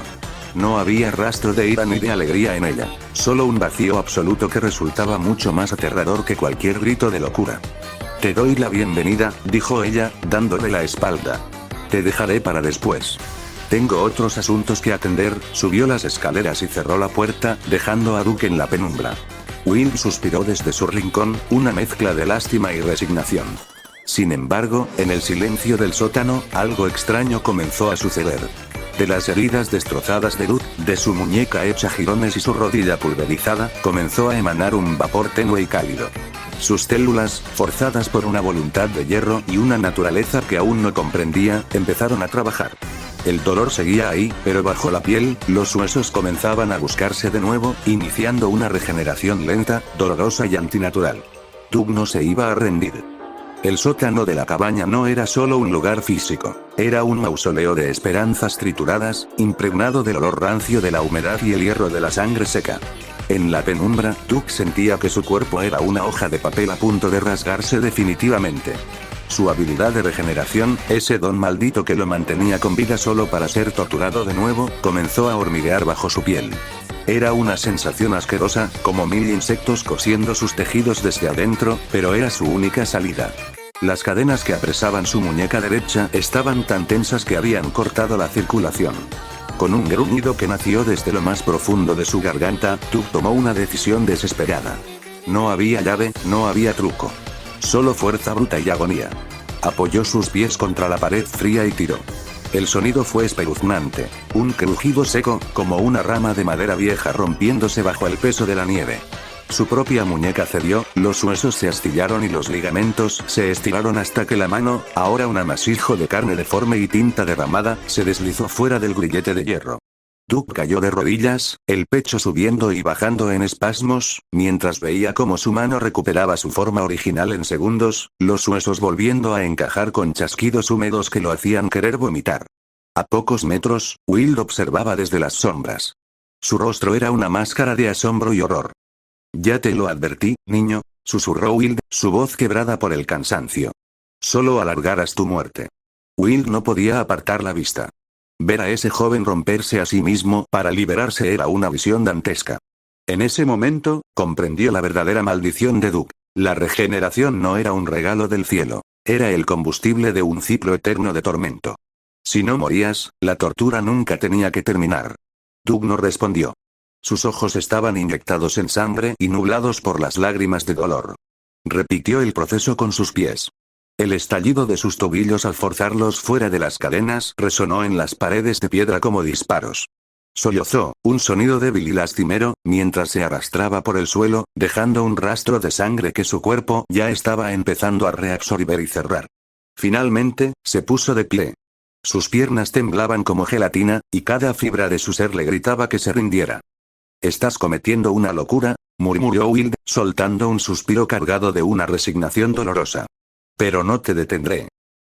No había rastro de ira ni de alegría en ella, solo un vacío absoluto que resultaba mucho más aterrador que cualquier grito de locura. «Te doy la bienvenida», dijo ella, dándole la espalda. «Te dejaré para después. Tengo otros asuntos que atender». Subió las escaleras y cerró la puerta, dejando a Duke en la penumbra. Will suspiró desde su rincón, una mezcla de lástima y resignación. Sin embargo, en el silencio del sótano, algo extraño comenzó a suceder. De las heridas destrozadas de Duke, de su muñeca hecha jirones y su rodilla pulverizada, comenzó a emanar un vapor tenue y cálido. Sus células, forzadas por una voluntad de hierro y una naturaleza que aún no comprendía, empezaron a trabajar. El dolor seguía ahí, pero bajo la piel, los huesos comenzaban a buscarse de nuevo, iniciando una regeneración lenta, dolorosa y antinatural. Duke no se iba a rendir. El sótano de la cabaña no era solo un lugar físico, era un mausoleo de esperanzas trituradas, impregnado del olor rancio de la humedad y el hierro de la sangre seca. En la penumbra, Duke sentía que su cuerpo era una hoja de papel a punto de rasgarse definitivamente. Su habilidad de regeneración, ese don maldito que lo mantenía con vida solo para ser torturado de nuevo, comenzó a hormiguear bajo su piel. Era una sensación asquerosa, como 1000 insectos cosiendo sus tejidos desde adentro, pero era su única salida. Las cadenas que apresaban su muñeca derecha estaban tan tensas que habían cortado la circulación. Con un gruñido que nació desde lo más profundo de su garganta, Doug tomó una decisión desesperada. No había llave, no había truco. Solo fuerza bruta y agonía. Apoyó sus pies contra la pared fría y tiró. El sonido fue espeluznante, un crujido seco, como una rama de madera vieja rompiéndose bajo el peso de la nieve. Su propia muñeca cedió, los huesos se astillaron y los ligamentos se estiraron hasta que la mano, ahora un amasijo de carne deforme y tinta derramada, se deslizó fuera del grillete de hierro. Doug cayó de rodillas, el pecho subiendo y bajando en espasmos, mientras veía cómo su mano recuperaba su forma original en segundos, los huesos volviendo a encajar con chasquidos húmedos que lo hacían querer vomitar. A pocos metros, Will observaba desde las sombras. Su rostro era una máscara de asombro y horror. «Ya te lo advertí, niño», susurró Will, su voz quebrada por el cansancio. «Solo alargarás tu muerte». Will no podía apartar la vista. Ver a ese joven romperse a sí mismo para liberarse era una visión dantesca. En ese momento, comprendió la verdadera maldición de Doug. La regeneración no era un regalo del cielo. Era el combustible de un ciclo eterno de tormento. Si no morías, la tortura nunca tenía que terminar. Doug no respondió. Sus ojos estaban inyectados en sangre y nublados por las lágrimas de dolor. Repitió el proceso con sus pies. El estallido de sus tobillos al forzarlos fuera de las cadenas resonó en las paredes de piedra como disparos. Sollozó, un sonido débil y lastimero, mientras se arrastraba por el suelo, dejando un rastro de sangre que su cuerpo ya estaba empezando a reabsorber y cerrar. Finalmente, se puso de pie. Sus piernas temblaban como gelatina, y cada fibra de su ser le gritaba que se rindiera. «Estás cometiendo una locura», murmuró Will, soltando un suspiro cargado de una resignación dolorosa. «Pero no te detendré.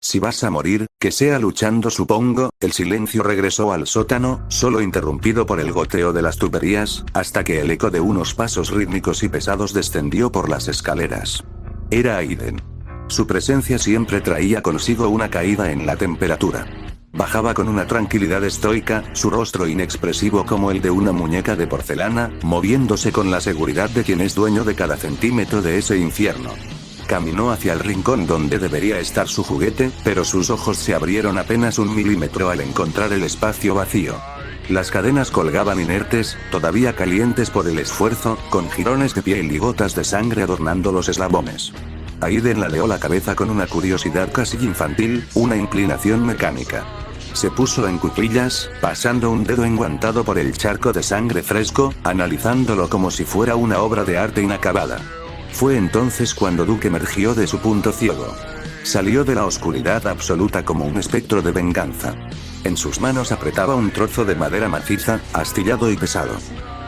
Si vas a morir, que sea luchando, supongo». El silencio regresó al sótano, solo interrumpido por el goteo de las tuberías, hasta que el eco de unos pasos rítmicos y pesados descendió por las escaleras. Era Aiden. Su presencia siempre traía consigo una caída en la temperatura. Bajaba con una tranquilidad estoica, su rostro inexpresivo como el de una muñeca de porcelana, moviéndose con la seguridad de quien es dueño de cada centímetro de ese infierno. Caminó hacia el rincón donde debería estar su juguete, pero sus ojos se abrieron apenas un milímetro al encontrar el espacio vacío. Las cadenas colgaban inertes, todavía calientes por el esfuerzo, con jirones de piel y gotas de sangre adornando los eslabones. Aiden ladeó la cabeza con una curiosidad casi infantil, una inclinación mecánica. Se puso en cuclillas, pasando un dedo enguantado por el charco de sangre fresco, analizándolo como si fuera una obra de arte inacabada. Fue entonces cuando Doug emergió de su punto ciego. Salió de la oscuridad absoluta como un espectro de venganza. En sus manos apretaba un trozo de madera maciza, astillado y pesado.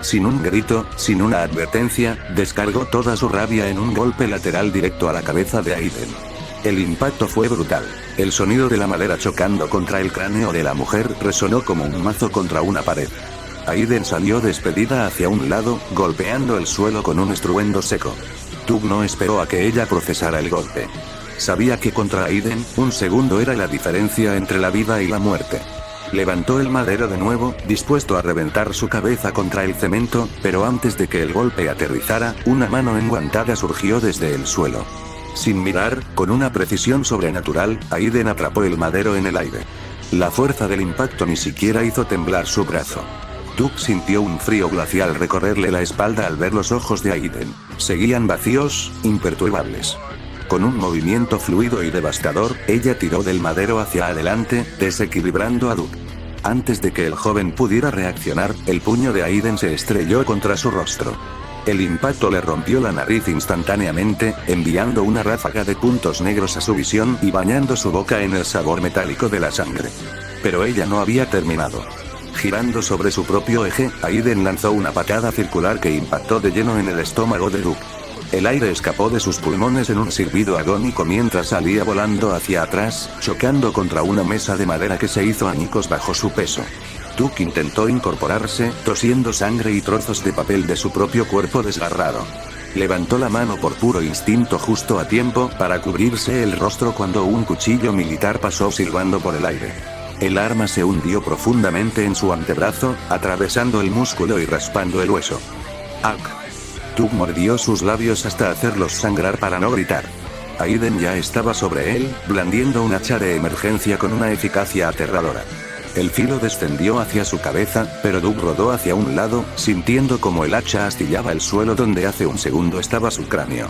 Sin un grito, sin una advertencia, descargó toda su rabia en un golpe lateral directo a la cabeza de Aiden. El impacto fue brutal. El sonido de la madera chocando contra el cráneo de la mujer resonó como un mazo contra una pared. Aiden salió despedida hacia un lado, golpeando el suelo con un estruendo seco. Doug no esperó a que ella procesara el golpe. Sabía que contra Aiden, un segundo era la diferencia entre la vida y la muerte. Levantó el madero de nuevo, dispuesto a reventar su cabeza contra el cemento, pero antes de que el golpe aterrizara, una mano enguantada surgió desde el suelo. Sin mirar, con una precisión sobrenatural, Aiden atrapó el madero en el aire. La fuerza del impacto ni siquiera hizo temblar su brazo. Doug sintió un frío glacial recorrerle la espalda al ver los ojos de Aiden. Seguían vacíos, imperturbables. Con un movimiento fluido y devastador, ella tiró del madero hacia adelante, desequilibrando a Doug. Antes de que el joven pudiera reaccionar, el puño de Aiden se estrelló contra su rostro. El impacto le rompió la nariz instantáneamente, enviando una ráfaga de puntos negros a su visión y bañando su boca en el sabor metálico de la sangre. Pero ella no había terminado. Girando sobre su propio eje, Aiden lanzó una patada circular que impactó de lleno en el estómago de Doug. El aire escapó de sus pulmones en un silbido agónico mientras salía volando hacia atrás, chocando contra una mesa de madera que se hizo añicos bajo su peso. Doug intentó incorporarse, tosiendo sangre y trozos de papel de su propio cuerpo desgarrado. Levantó la mano por puro instinto justo a tiempo para cubrirse el rostro cuando un cuchillo militar pasó silbando por el aire. El arma se hundió profundamente en su antebrazo, atravesando el músculo y raspando el hueso. ¡Ak! Doug mordió sus labios hasta hacerlos sangrar para no gritar. Aiden ya estaba sobre él, blandiendo un hacha de emergencia con una eficacia aterradora. El filo descendió hacia su cabeza, pero Doug rodó hacia un lado, sintiendo como el hacha astillaba el suelo donde hace un segundo estaba su cráneo.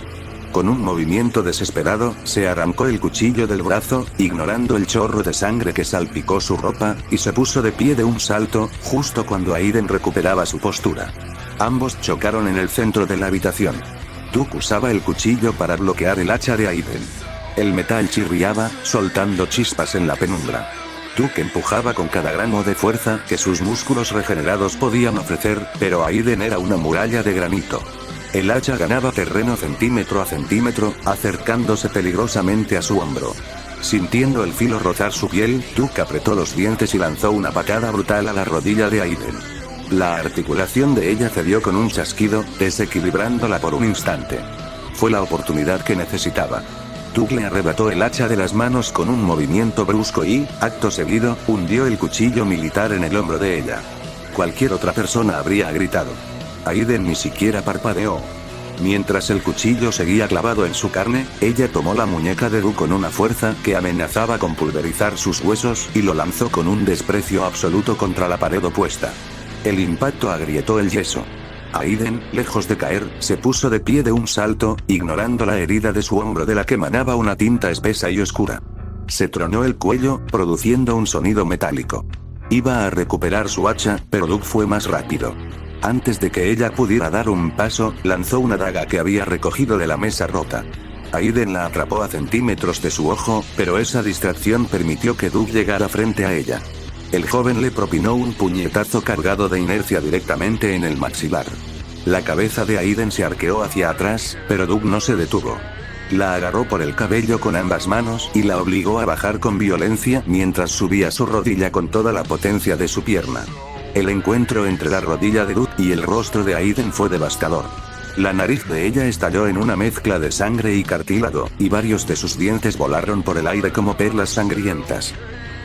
Con un movimiento desesperado, se arrancó el cuchillo del brazo, ignorando el chorro de sangre que salpicó su ropa, y se puso de pie de un salto, justo cuando Aiden recuperaba su postura. Ambos chocaron en el centro de la habitación. Doug usaba el cuchillo para bloquear el hacha de Aiden. El metal chirriaba, soltando chispas en la penumbra. Doug empujaba con cada gramo de fuerza que sus músculos regenerados podían ofrecer, pero Aiden era una muralla de granito. El hacha ganaba terreno centímetro a centímetro, acercándose peligrosamente a su hombro. Sintiendo el filo rozar su piel, Doug apretó los dientes y lanzó una patada brutal a la rodilla de Aiden. La articulación de ella cedió con un chasquido, desequilibrándola por un instante. Fue la oportunidad que necesitaba. Doug le arrebató el hacha de las manos con un movimiento brusco y, acto seguido, hundió el cuchillo militar en el hombro de ella. Cualquier otra persona habría gritado. Aiden ni siquiera parpadeó. Mientras el cuchillo seguía clavado en su carne, ella tomó la muñeca de Doug con una fuerza que amenazaba con pulverizar sus huesos y lo lanzó con un desprecio absoluto contra la pared opuesta. El impacto agrietó el yeso. Aiden, lejos de caer, se puso de pie de un salto, ignorando la herida de su hombro de la que manaba una tinta espesa y oscura. Se tronó el cuello, produciendo un sonido metálico. Iba a recuperar su hacha, pero Doug fue más rápido. Antes de que ella pudiera dar un paso, lanzó una daga que había recogido de la mesa rota. Aiden la atrapó a centímetros de su ojo, pero esa distracción permitió que Doug llegara frente a ella. El joven le propinó un puñetazo cargado de inercia directamente en el maxilar. La cabeza de Aiden se arqueó hacia atrás, pero Doug no se detuvo. La agarró por el cabello con ambas manos y la obligó a bajar con violencia mientras subía su rodilla con toda la potencia de su pierna. El encuentro entre la rodilla de Doug y el rostro de Aiden fue devastador. La nariz de ella estalló en una mezcla de sangre y cartílago, y varios de sus dientes volaron por el aire como perlas sangrientas.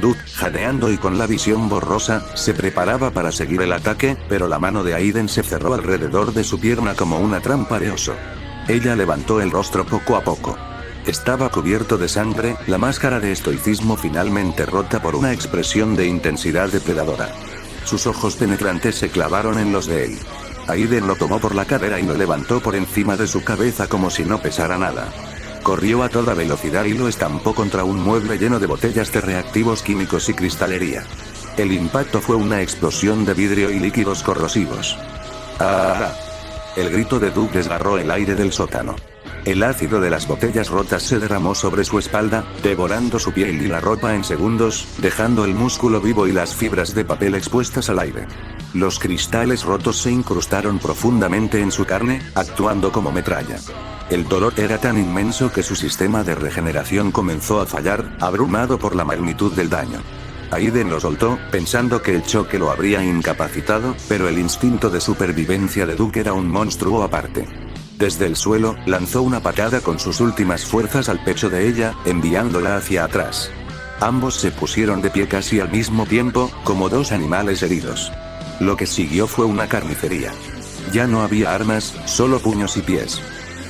Doug, jadeando y con la visión borrosa, se preparaba para seguir el ataque, pero la mano de Aiden se cerró alrededor de su pierna como una trampa de oso. Ella levantó el rostro poco a poco. Estaba cubierto de sangre, la máscara de estoicismo finalmente rota por una expresión de intensidad depredadora. Sus ojos penetrantes se clavaron en los de él. Aiden lo tomó por la cadera y lo levantó por encima de su cabeza como si no pesara nada. Corrió a toda velocidad y lo estampó contra un mueble lleno de botellas de reactivos químicos y cristalería. El impacto fue una explosión de vidrio y líquidos corrosivos. ¡Ah! El grito de Doug desgarró el aire del sótano. El ácido de las botellas rotas se derramó sobre su espalda, devorando su piel y la ropa en segundos, dejando el músculo vivo y las fibras de papel expuestas al aire. Los cristales rotos se incrustaron profundamente en su carne, actuando como metralla. El dolor era tan inmenso que su sistema de regeneración comenzó a fallar, abrumado por la magnitud del daño. Aiden lo soltó, pensando que el choque lo habría incapacitado, pero el instinto de supervivencia de Doug era un monstruo aparte. Desde el suelo, lanzó una patada con sus últimas fuerzas al pecho de ella, enviándola hacia atrás. Ambos se pusieron de pie casi al mismo tiempo, como dos animales heridos. Lo que siguió fue una carnicería. Ya no había armas, solo puños y pies.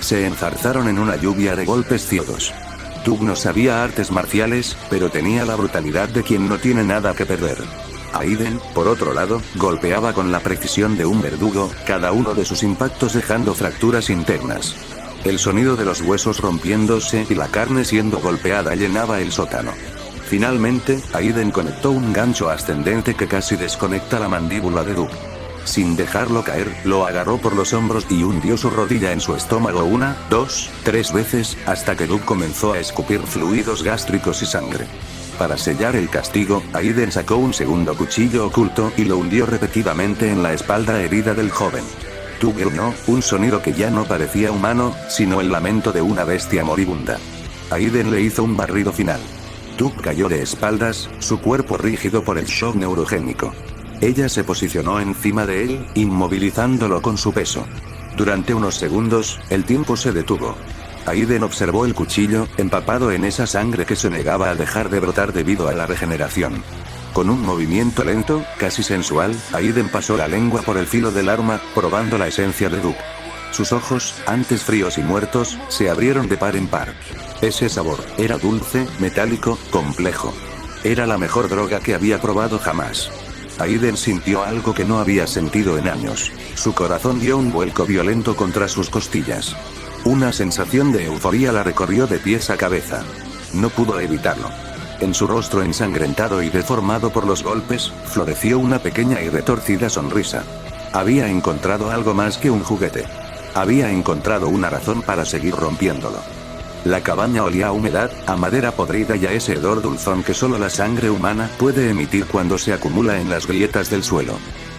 Se enzarzaron en una lluvia de golpes ciegos. Doug no sabía artes marciales, pero tenía la brutalidad de quien no tiene nada que perder. Aiden, por otro lado, golpeaba con la precisión de un verdugo, cada uno de sus impactos dejando fracturas internas. El sonido de los huesos rompiéndose y la carne siendo golpeada llenaba el sótano. Finalmente, Aiden conectó un gancho ascendente que casi desconecta la mandíbula de Doug. Sin dejarlo caer, lo agarró por los hombros y hundió su rodilla en su estómago 1, 2, 3 veces, hasta que Doug comenzó a escupir fluidos gástricos y sangre. Para sellar el castigo, Aiden sacó un segundo cuchillo oculto y lo hundió repetidamente en la espalda herida del joven. Doug gruñó, un sonido que ya no parecía humano, sino el lamento de una bestia moribunda. Aiden le hizo un barrido final. Doug cayó de espaldas, su cuerpo rígido por el shock neurogénico. Ella se posicionó encima de él, inmovilizándolo con su peso. Durante unos segundos, el tiempo se detuvo. Aiden observó el cuchillo, empapado en esa sangre que se negaba a dejar de brotar debido a la regeneración. Con un movimiento lento, casi sensual, Aiden pasó la lengua por el filo del arma, probando la esencia de Doug. Sus ojos, antes fríos y muertos, se abrieron de par en par. Ese sabor, era dulce, metálico, complejo. Era la mejor droga que había probado jamás. Aiden sintió algo que no había sentido en años. Su corazón dio un vuelco violento contra sus costillas. Una sensación de euforía la recorrió de pies a cabeza. No pudo evitarlo. En su rostro ensangrentado y deformado por los golpes, floreció una pequeña y retorcida sonrisa. Había encontrado algo más que un juguete. Había encontrado una razón para seguir rompiéndolo. La cabaña olía a humedad, a madera podrida y a ese hedor dulzón que solo la sangre humana puede emitir cuando se acumula en las grietas del suelo.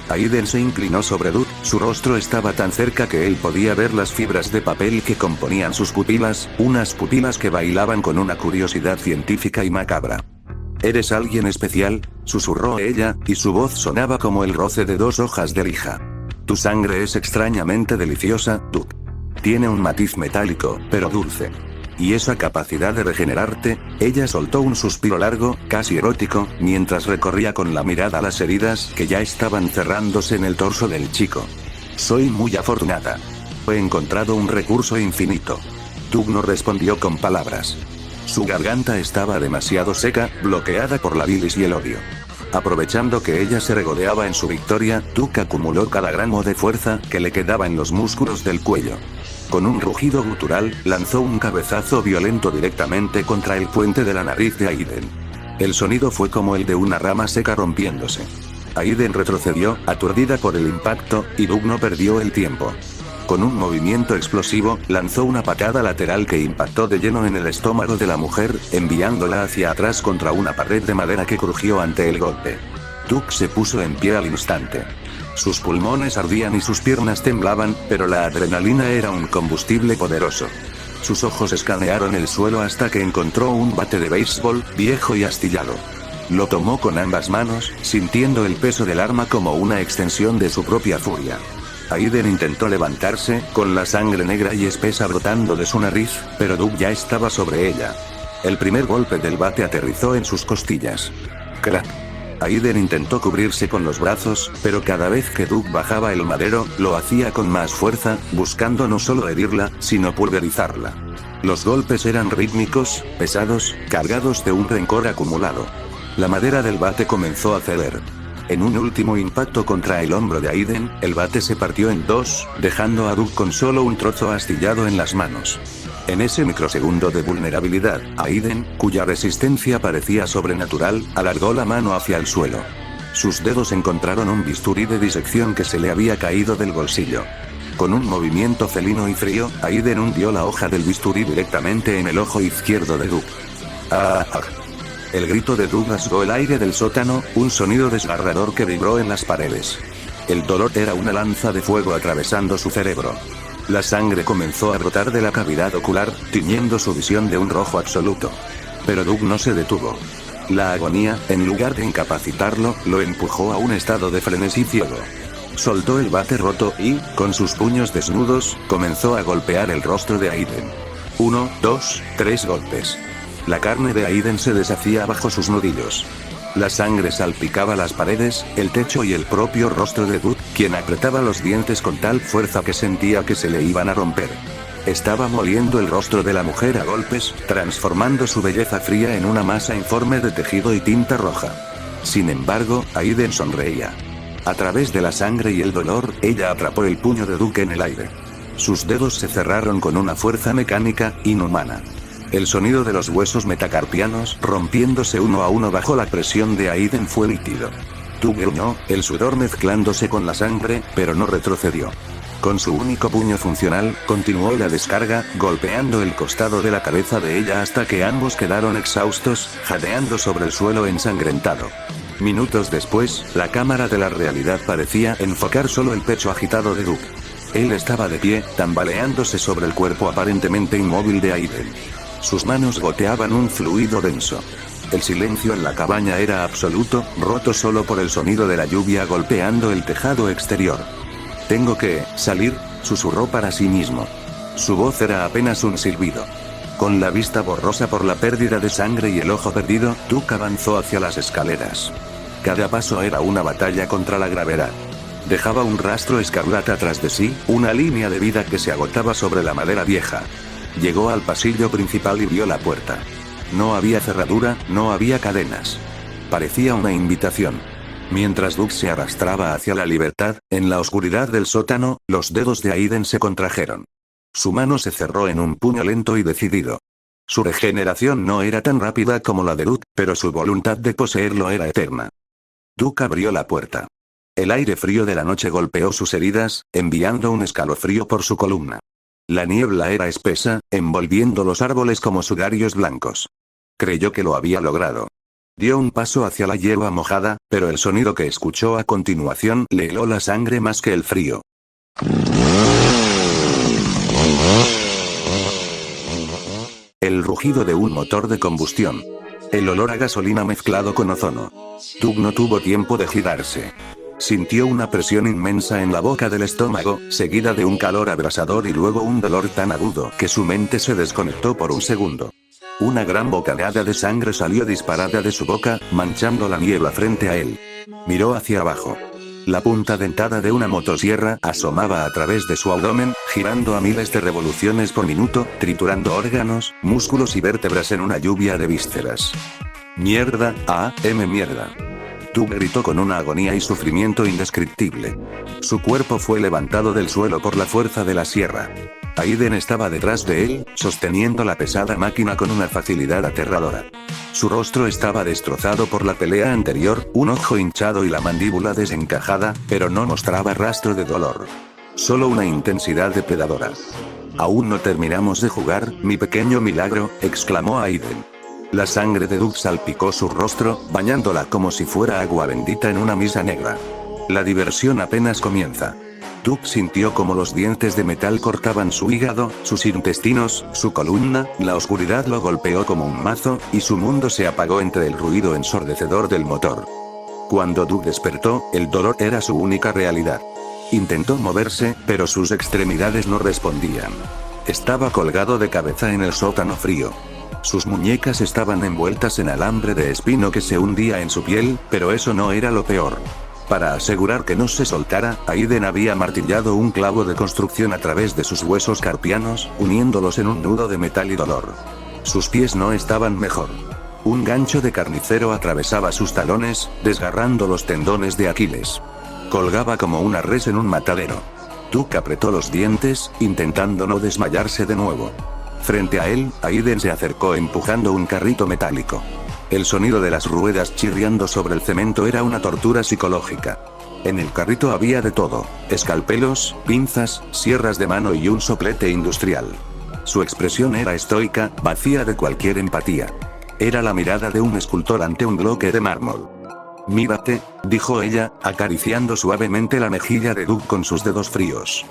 Aiden se inclinó sobre Doug, su rostro estaba tan cerca que él podía ver las fibras de papel que componían sus pupilas, unas pupilas que bailaban con una curiosidad científica y macabra. «¿Eres alguien especial?», susurró ella, y su voz sonaba como el roce de 2 hojas de lija. «Tu sangre es extrañamente deliciosa, Doug. Tiene un matiz metálico, pero dulce. Y esa capacidad de regenerarte». Ella soltó un suspiro largo, casi erótico, mientras recorría con la mirada las heridas que ya estaban cerrándose en el torso del chico. «Soy muy afortunada. He encontrado un recurso infinito». Doug no respondió con palabras. Su garganta estaba demasiado seca, bloqueada por la bilis y el odio. Aprovechando que ella se regodeaba en su victoria, Doug acumuló cada gramo de fuerza que le quedaba en los músculos del cuello. Con un rugido gutural, lanzó un cabezazo violento directamente contra el puente de la nariz de Aiden. El sonido fue como el de una rama seca rompiéndose. Aiden retrocedió, aturdida por el impacto, y Doug no perdió el tiempo. Con un movimiento explosivo, lanzó una patada lateral que impactó de lleno en el estómago de la mujer, enviándola hacia atrás contra una pared de madera que crujió ante el golpe. Doug se puso en pie al instante. Sus pulmones ardían y sus piernas temblaban, pero la adrenalina era un combustible poderoso. Sus ojos escanearon el suelo hasta que encontró un bate de béisbol, viejo y astillado. Lo tomó con ambas manos, sintiendo el peso del arma como una extensión de su propia furia. Aiden intentó levantarse, con la sangre negra y espesa brotando de su nariz, pero Doug ya estaba sobre ella. El primer golpe del bate aterrizó en sus costillas. ¡Crack! Aiden intentó cubrirse con los brazos, pero cada vez que Doug bajaba el madero, lo hacía con más fuerza, buscando no solo herirla, sino pulverizarla. Los golpes eran rítmicos, pesados, cargados de un rencor acumulado. La madera del bate comenzó a ceder. En un último impacto contra el hombro de Aiden, el bate se partió en 2, dejando a Doug con solo un trozo astillado en las manos. En ese microsegundo de vulnerabilidad, Aiden, cuya resistencia parecía sobrenatural, alargó la mano hacia el suelo. Sus dedos encontraron un bisturí de disección que se le había caído del bolsillo. Con un movimiento felino y frío, Aiden hundió la hoja del bisturí directamente en el ojo izquierdo de Doug. ¡Ah! El grito de Doug rasgó el aire del sótano, un sonido desgarrador que vibró en las paredes. El dolor era una lanza de fuego atravesando su cerebro. La sangre comenzó a brotar de la cavidad ocular, tiñendo su visión de un rojo absoluto. Pero Doug no se detuvo. La agonía, en lugar de incapacitarlo, lo empujó a un estado de frenesí ciego. Soltó el bate roto y, con sus puños desnudos, comenzó a golpear el rostro de Aiden. 1, 2, 3 golpes. La carne de Aiden se deshacía bajo sus nudillos. La sangre salpicaba las paredes, el techo y el propio rostro de Doug, quien apretaba los dientes con tal fuerza que sentía que se le iban a romper. Estaba moliendo el rostro de la mujer a golpes, transformando su belleza fría en una masa informe de tejido y tinta roja. Sin embargo, Aiden sonreía. A través de la sangre y el dolor, ella atrapó el puño de Doug en el aire. Sus dedos se cerraron con una fuerza mecánica, inhumana. El sonido de los huesos metacarpianos rompiéndose uno a uno bajo la presión de Aiden fue nítido. Doug gruñó, el sudor mezclándose con la sangre, pero no retrocedió. Con su único puño funcional, continuó la descarga, golpeando el costado de la cabeza de ella hasta que ambos quedaron exhaustos, jadeando sobre el suelo ensangrentado. Minutos después, la cámara de la realidad parecía enfocar solo el pecho agitado de Doug. Él estaba de pie, tambaleándose sobre el cuerpo aparentemente inmóvil de Aiden. Sus manos goteaban un fluido denso. El silencio en la cabaña era absoluto, roto solo por el sonido de la lluvia golpeando el tejado exterior. «Tengo que salir», susurró para sí mismo. Su voz era apenas un silbido. Con la vista borrosa por la pérdida de sangre y el ojo perdido, Doug avanzó hacia las escaleras. Cada paso era una batalla contra la gravedad. Dejaba un rastro escarlata tras de sí, una línea de vida que se agotaba sobre la madera vieja. Llegó al pasillo principal y vio la puerta. No había cerradura, no había cadenas. Parecía una invitación. Mientras Duke se arrastraba hacia la libertad, en la oscuridad del sótano, los dedos de Aiden se contrajeron. Su mano se cerró en un puño lento y decidido. Su regeneración no era tan rápida como la de Duke, pero su voluntad de poseerlo era eterna. Duke abrió la puerta. El aire frío de la noche golpeó sus heridas, enviando un escalofrío por su columna. La niebla era espesa, envolviendo los árboles como sudarios blancos. Creyó que lo había logrado. Dio un paso hacia la hierba mojada, pero el sonido que escuchó a continuación le heló la sangre más que el frío. El rugido de un motor de combustión. El olor a gasolina mezclado con ozono. Duke no tuvo tiempo de girarse. Sintió una presión inmensa en la boca del estómago, seguida de un calor abrasador y luego un dolor tan agudo que su mente se desconectó por un segundo. Una gran bocanada de sangre salió disparada de su boca, manchando la niebla frente a él. Miró hacia abajo. La punta dentada de una motosierra asomaba a través de su abdomen, girando a miles de revoluciones por minuto, triturando órganos, músculos y vértebras en una lluvia de vísceras. Mierda, mierda. Duke gritó con una agonía y sufrimiento indescriptible. Su cuerpo fue levantado del suelo por la fuerza de la sierra. Aiden estaba detrás de él, sosteniendo la pesada máquina con una facilidad aterradora. Su rostro estaba destrozado por la pelea anterior, un ojo hinchado y la mandíbula desencajada, pero no mostraba rastro de dolor. Solo una intensidad depredadora. «Aún no terminamos de jugar, mi pequeño milagro», exclamó Aiden. La sangre de Duke salpicó su rostro, bañándola como si fuera agua bendita en una misa negra. La diversión apenas comienza. Duke sintió como los dientes de metal cortaban su hígado, sus intestinos, su columna, la oscuridad lo golpeó como un mazo, y su mundo se apagó entre el ruido ensordecedor del motor. Cuando Duke despertó, el dolor era su única realidad. Intentó moverse, pero sus extremidades no respondían. Estaba colgado de cabeza en el sótano frío. Sus muñecas estaban envueltas en alambre de espino que se hundía en su piel, pero eso no era lo peor. Para asegurar que no se soltara, Aiden había martillado un clavo de construcción a través de sus huesos carpianos, uniéndolos en un nudo de metal y dolor. Sus pies no estaban mejor. Un gancho de carnicero atravesaba sus talones, desgarrando los tendones de Aquiles. Colgaba como una res en un matadero. Duke apretó los dientes, intentando no desmayarse de nuevo. Frente a él, Aiden se acercó empujando un carrito metálico. El sonido de las ruedas chirriando sobre el cemento era una tortura psicológica. En el carrito había de todo: escalpelos, pinzas, sierras de mano y un soplete industrial. Su expresión era estoica, vacía de cualquier empatía. Era la mirada de un escultor ante un bloque de mármol. «Mírate», dijo ella, acariciando suavemente la mejilla de Duke con sus dedos fríos.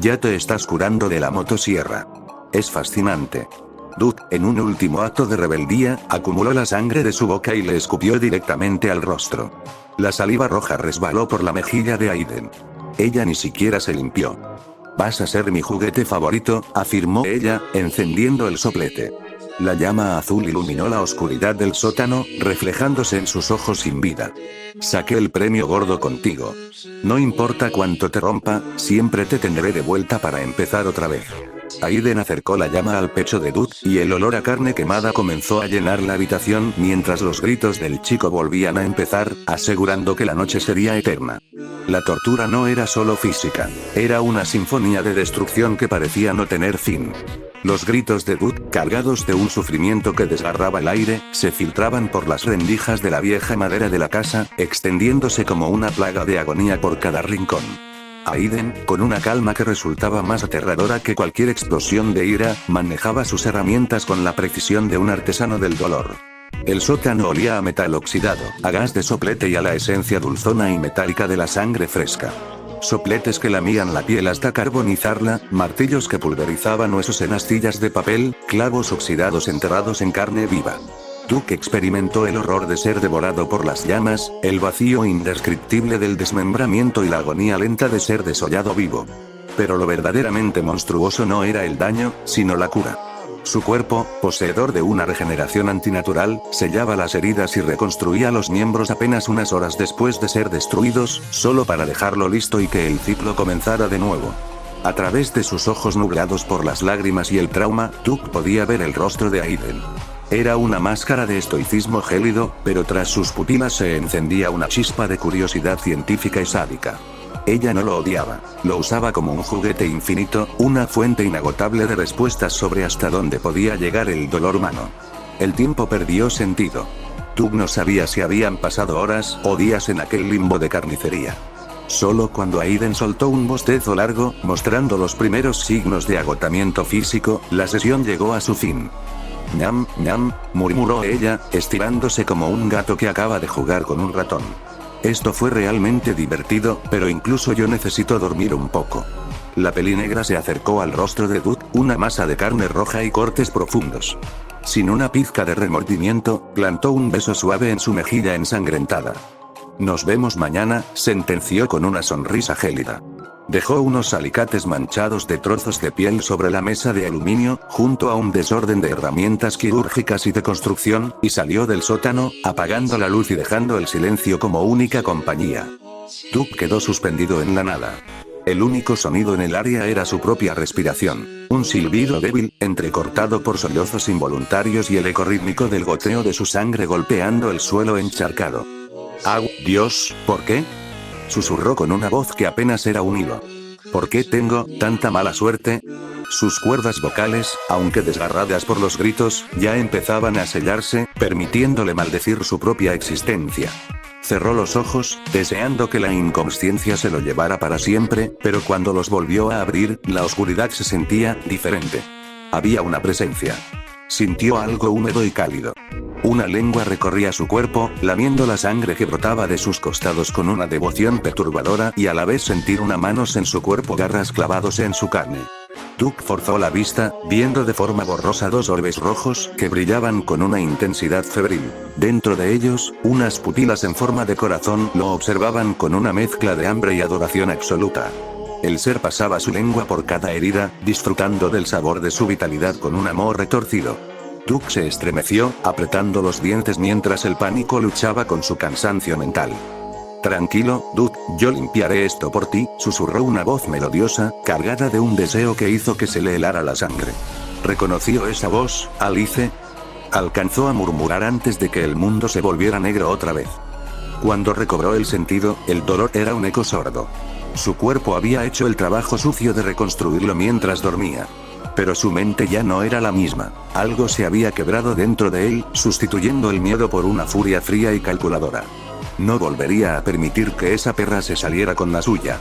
«Ya te estás curando de la motosierra. Es fascinante». Duke, en un último acto de rebeldía, acumuló la sangre de su boca y le escupió directamente al rostro. La saliva roja resbaló por la mejilla de Aiden. Ella ni siquiera se limpió. «Vas a ser mi juguete favorito», afirmó ella, encendiendo el soplete. La llama azul iluminó la oscuridad del sótano, reflejándose en sus ojos sin vida. «Saqué el premio gordo contigo. No importa cuánto te rompa, siempre te tendré de vuelta para empezar otra vez». Aiden acercó la llama al pecho de Duke, y el olor a carne quemada comenzó a llenar la habitación mientras los gritos del chico volvían a empezar, asegurando que la noche sería eterna. La tortura no era solo física, era una sinfonía de destrucción que parecía no tener fin. Los gritos de Duke, cargados de un sufrimiento que desgarraba el aire, se filtraban por las rendijas de la vieja madera de la casa, extendiéndose como una plaga de agonía por cada rincón. Aiden, con una calma que resultaba más aterradora que cualquier explosión de ira, manejaba sus herramientas con la precisión de un artesano del dolor. El sótano olía a metal oxidado, a gas de soplete y a la esencia dulzona y metálica de la sangre fresca. Sopletes que lamían la piel hasta carbonizarla, martillos que pulverizaban huesos en astillas de papel, clavos oxidados enterrados en carne viva. Duke experimentó el horror de ser devorado por las llamas, el vacío indescriptible del desmembramiento y la agonía lenta de ser desollado vivo. Pero lo verdaderamente monstruoso no era el daño, sino la cura. Su cuerpo, poseedor de una regeneración antinatural, sellaba las heridas y reconstruía los miembros apenas unas horas después de ser destruidos, solo para dejarlo listo y que el ciclo comenzara de nuevo. A través de sus ojos nublados por las lágrimas y el trauma, Duke podía ver el rostro de Aiden. Era una máscara de estoicismo gélido, pero tras sus pupilas se encendía una chispa de curiosidad científica y sádica. Ella no lo odiaba, lo usaba como un juguete infinito, una fuente inagotable de respuestas sobre hasta dónde podía llegar el dolor humano. El tiempo perdió sentido. Tug no sabía si habían pasado horas o días en aquel limbo de carnicería. Solo cuando Aiden soltó un bostezo largo, mostrando los primeros signos de agotamiento físico, la sesión llegó a su fin. «Ñam, ñam», murmuró ella, estirándose como un gato que acaba de jugar con un ratón. Esto fue realmente divertido, pero incluso yo necesito dormir un poco. La pelinegra se acercó al rostro de Duke, una masa de carne roja y cortes profundos. Sin una pizca de remordimiento, plantó un beso suave en su mejilla ensangrentada. «Nos vemos mañana», sentenció con una sonrisa gélida. Dejó unos alicates manchados de trozos de piel sobre la mesa de aluminio, junto a un desorden de herramientas quirúrgicas y de construcción, y salió del sótano, apagando la luz y dejando el silencio como única compañía. Tug quedó suspendido en la nada. El único sonido en el área era su propia respiración, un silbido débil, entrecortado por sollozos involuntarios y el eco rítmico del goteo de su sangre golpeando el suelo encharcado. «¡Ah, Dios! ¿Por qué?», susurró con una voz que apenas era un hilo. «¿Por qué tengo tanta mala suerte?». Sus cuerdas vocales, aunque desgarradas por los gritos, ya empezaban a sellarse, permitiéndole maldecir su propia existencia. Cerró los ojos, deseando que la inconsciencia se lo llevara para siempre, pero cuando los volvió a abrir, la oscuridad se sentía diferente. Había una presencia. Sintió algo húmedo y cálido. Una lengua recorría su cuerpo, lamiendo la sangre que brotaba de sus costados con una devoción perturbadora y a la vez sentir una manos en su cuerpo, garras clavados en su carne. Tug forzó la vista, viendo de forma borrosa dos orbes rojos que brillaban con una intensidad febril. Dentro de ellos, unas pupilas en forma de corazón lo observaban con una mezcla de hambre y adoración absoluta. El ser pasaba su lengua por cada herida, disfrutando del sabor de su vitalidad con un amor retorcido. Tug se estremeció, apretando los dientes mientras el pánico luchaba con su cansancio mental. «Tranquilo, Duke, yo limpiaré esto por ti», susurró una voz melodiosa, cargada de un deseo que hizo que se le helara la sangre. ¿Reconoció esa voz, Alice? Alcanzó a murmurar antes de que el mundo se volviera negro otra vez. Cuando recobró el sentido, el dolor era un eco sordo. Su cuerpo había hecho el trabajo sucio de reconstruirlo mientras dormía. Pero su mente ya no era la misma. Algo se había quebrado dentro de él, sustituyendo el miedo por una furia fría y calculadora. No volvería a permitir que esa perra se saliera con la suya.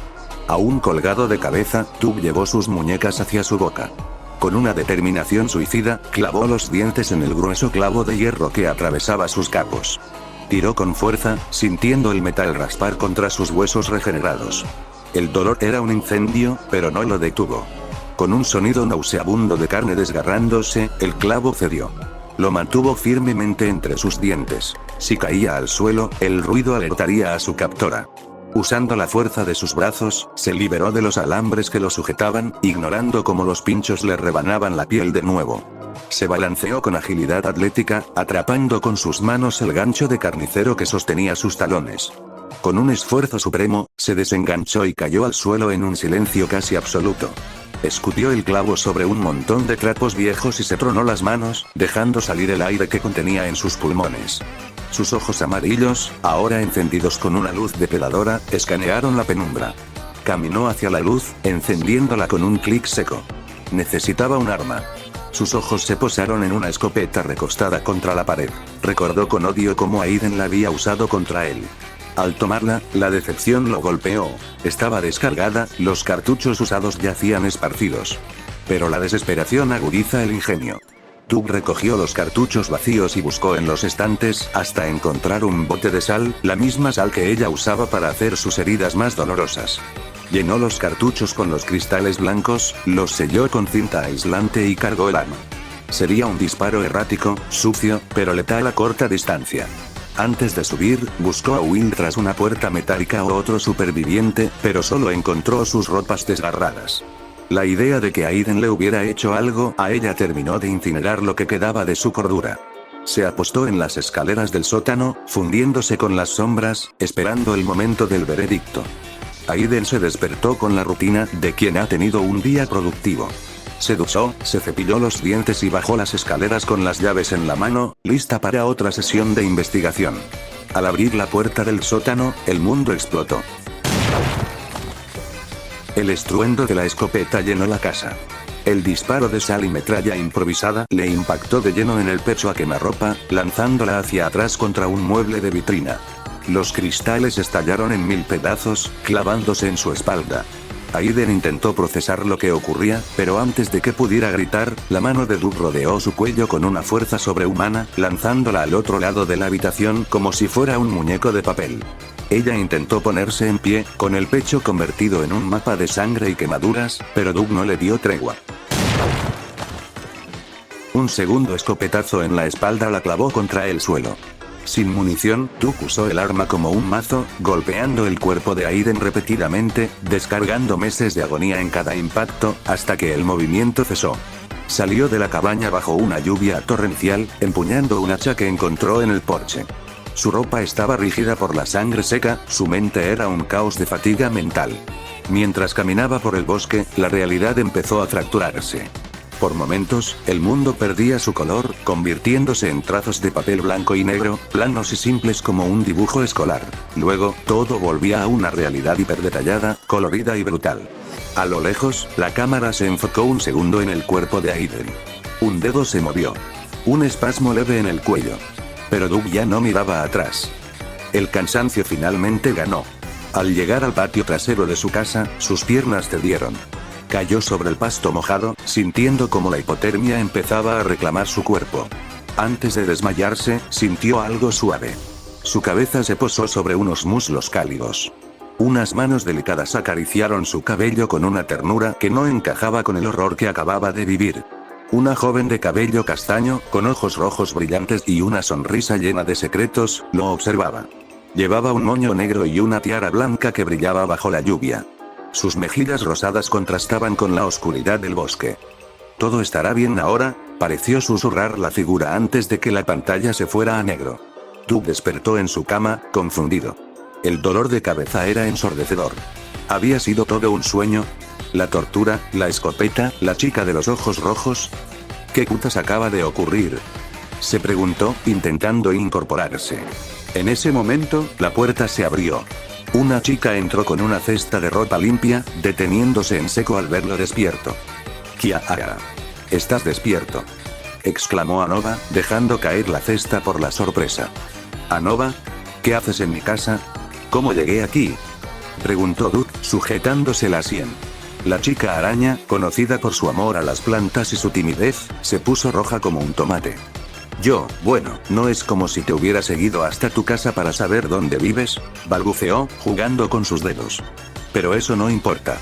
Aún colgado de cabeza, Tug llevó sus muñecas hacia su boca. Con una determinación suicida, clavó los dientes en el grueso clavo de hierro que atravesaba sus capos. Tiró con fuerza, sintiendo el metal raspar contra sus huesos regenerados. El dolor era un incendio, pero no lo detuvo. Con un sonido nauseabundo de carne desgarrándose, el clavo cedió. Lo mantuvo firmemente entre sus dientes. Si caía al suelo, el ruido alertaría a su captora. Usando la fuerza de sus brazos, se liberó de los alambres que lo sujetaban, ignorando cómo los pinchos le rebanaban la piel de nuevo. Se balanceó con agilidad atlética, atrapando con sus manos el gancho de carnicero que sostenía sus talones. Con un esfuerzo supremo, se desenganchó y cayó al suelo en un silencio casi absoluto. Escupió el clavo sobre un montón de trapos viejos y se tronó las manos, dejando salir el aire que contenía en sus pulmones. Sus ojos amarillos, ahora encendidos con una luz depredadora, escanearon la penumbra. Caminó hacia la luz, encendiéndola con un clic seco. Necesitaba un arma. Sus ojos se posaron en una escopeta recostada contra la pared. Recordó con odio cómo Aiden la había usado contra él. Al tomarla, la decepción lo golpeó. Estaba descargada, los cartuchos usados yacían esparcidos. Pero la desesperación agudiza el ingenio. Tug recogió los cartuchos vacíos y buscó en los estantes, hasta encontrar un bote de sal, la misma sal que ella usaba para hacer sus heridas más dolorosas. Llenó los cartuchos con los cristales blancos, los selló con cinta aislante y cargó el arma. Sería un disparo errático, sucio, pero letal a corta distancia. Antes de subir, buscó a Will tras una puerta metálica o otro superviviente, pero solo encontró sus ropas desgarradas. La idea de que Aiden le hubiera hecho algo a ella terminó de incinerar lo que quedaba de su cordura. Se apostó en las escaleras del sótano, fundiéndose con las sombras, esperando el momento del veredicto. Aiden se despertó con la rutina de quien ha tenido un día productivo. Se duchó, se cepilló los dientes y bajó las escaleras con las llaves en la mano, lista para otra sesión de investigación. Al abrir la puerta del sótano, el mundo explotó. El estruendo de la escopeta llenó la casa. El disparo de sal y metralla improvisada le impactó de lleno en el pecho a quemarropa, lanzándola hacia atrás contra un mueble de vitrina. Los cristales estallaron en 1000 pedazos, clavándose en su espalda. Aiden intentó procesar lo que ocurría, pero antes de que pudiera gritar, la mano de Doug rodeó su cuello con una fuerza sobrehumana, lanzándola al otro lado de la habitación como si fuera un muñeco de papel. Ella intentó ponerse en pie, con el pecho convertido en un mapa de sangre y quemaduras, pero Doug no le dio tregua. Un segundo escopetazo en la espalda la clavó contra el suelo. Sin munición, Doug usó el arma como un mazo, golpeando el cuerpo de Aiden repetidamente, descargando meses de agonía en cada impacto, hasta que el movimiento cesó. Salió de la cabaña bajo una lluvia torrencial, empuñando un hacha que encontró en el porche. Su ropa estaba rígida por la sangre seca, su mente era un caos de fatiga mental. Mientras caminaba por el bosque, la realidad empezó a fracturarse. Por momentos, el mundo perdía su color, convirtiéndose en trazos de papel blanco y negro, planos y simples como un dibujo escolar. Luego, todo volvía a una realidad hiperdetallada, colorida y brutal. A lo lejos, la cámara se enfocó un segundo en el cuerpo de Aiden. Un dedo se movió. Un espasmo leve en el cuello. Pero Doug ya no miraba atrás. El cansancio finalmente ganó. Al llegar al patio trasero de su casa, sus piernas cedieron. Cayó sobre el pasto mojado, sintiendo como la hipotermia empezaba a reclamar su cuerpo. Antes de desmayarse, sintió algo suave. Su cabeza se posó sobre unos muslos cálidos. Unas manos delicadas acariciaron su cabello con una ternura que no encajaba con el horror que acababa de vivir. Una joven de cabello castaño, con ojos rojos brillantes y una sonrisa llena de secretos, lo observaba. Llevaba un moño negro y una tiara blanca que brillaba bajo la lluvia. Sus mejillas rosadas contrastaban con la oscuridad del bosque. «¿Todo estará bien ahora?», pareció susurrar la figura antes de que la pantalla se fuera a negro. Doug despertó en su cama, confundido. El dolor de cabeza era ensordecedor. ¿Había sido todo un sueño? ¿La tortura, la escopeta, la chica de los ojos rojos? ¿Qué putas acaba de ocurrir?, se preguntó, intentando incorporarse. En ese momento, la puerta se abrió. Una chica entró con una cesta de ropa limpia, deteniéndose en seco al verlo despierto. «Kiara. ¿Estás despierto?», exclamó Anova, dejando caer la cesta por la sorpresa. «¿Anova? ¿Qué haces en mi casa? ¿Cómo llegué aquí?», preguntó Doug, sujetándose la sien. La chica araña, conocida por su amor a las plantas y su timidez, se puso roja como un tomate. Bueno, no es como si te hubiera seguido hasta tu casa para saber dónde vives», balbuceó, jugando con sus dedos. «Pero eso no importa.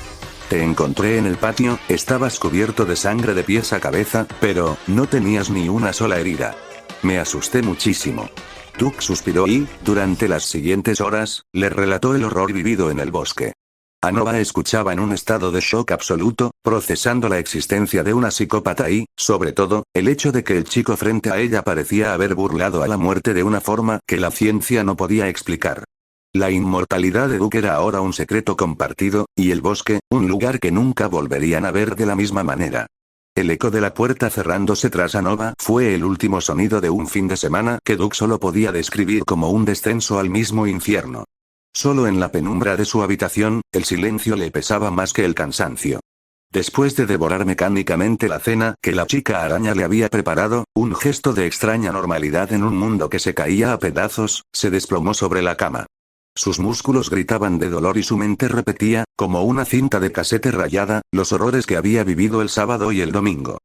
Te encontré en el patio, estabas cubierto de sangre de pies a cabeza, pero no tenías ni una sola herida. Me asusté muchísimo». Doug suspiró y, durante las siguientes horas, le relató el horror vivido en el bosque. Anova escuchaba en un estado de shock absoluto, procesando la existencia de una psicópata y, sobre todo, el hecho de que el chico frente a ella parecía haber burlado a la muerte de una forma que la ciencia no podía explicar. La inmortalidad de Doug era ahora un secreto compartido, y el bosque, un lugar que nunca volverían a ver de la misma manera. El eco de la puerta cerrándose tras Anova fue el último sonido de un fin de semana que Doug solo podía describir como un descenso al mismo infierno. Solo en la penumbra de su habitación, el silencio le pesaba más que el cansancio. Después de devorar mecánicamente la cena que la chica araña le había preparado, un gesto de extraña normalidad en un mundo que se caía a pedazos, se desplomó sobre la cama. Sus músculos gritaban de dolor y su mente repetía, como una cinta de casete rayada, los horrores que había vivido el sábado y el domingo.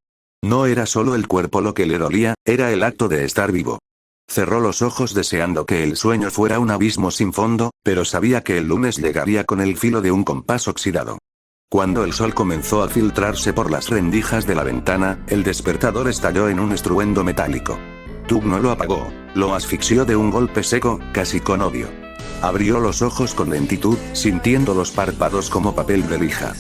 No era solo el cuerpo lo que le dolía, era el acto de estar vivo. Cerró los ojos deseando que el sueño fuera un abismo sin fondo, pero sabía que el lunes llegaría con el filo de un compás oxidado. Cuando el sol comenzó a filtrarse por las rendijas de la ventana, el despertador estalló en un estruendo metálico. Doug no lo apagó, lo asfixió de un golpe seco, casi con odio. Abrió los ojos con lentitud, sintiendo los párpados como papel de lija.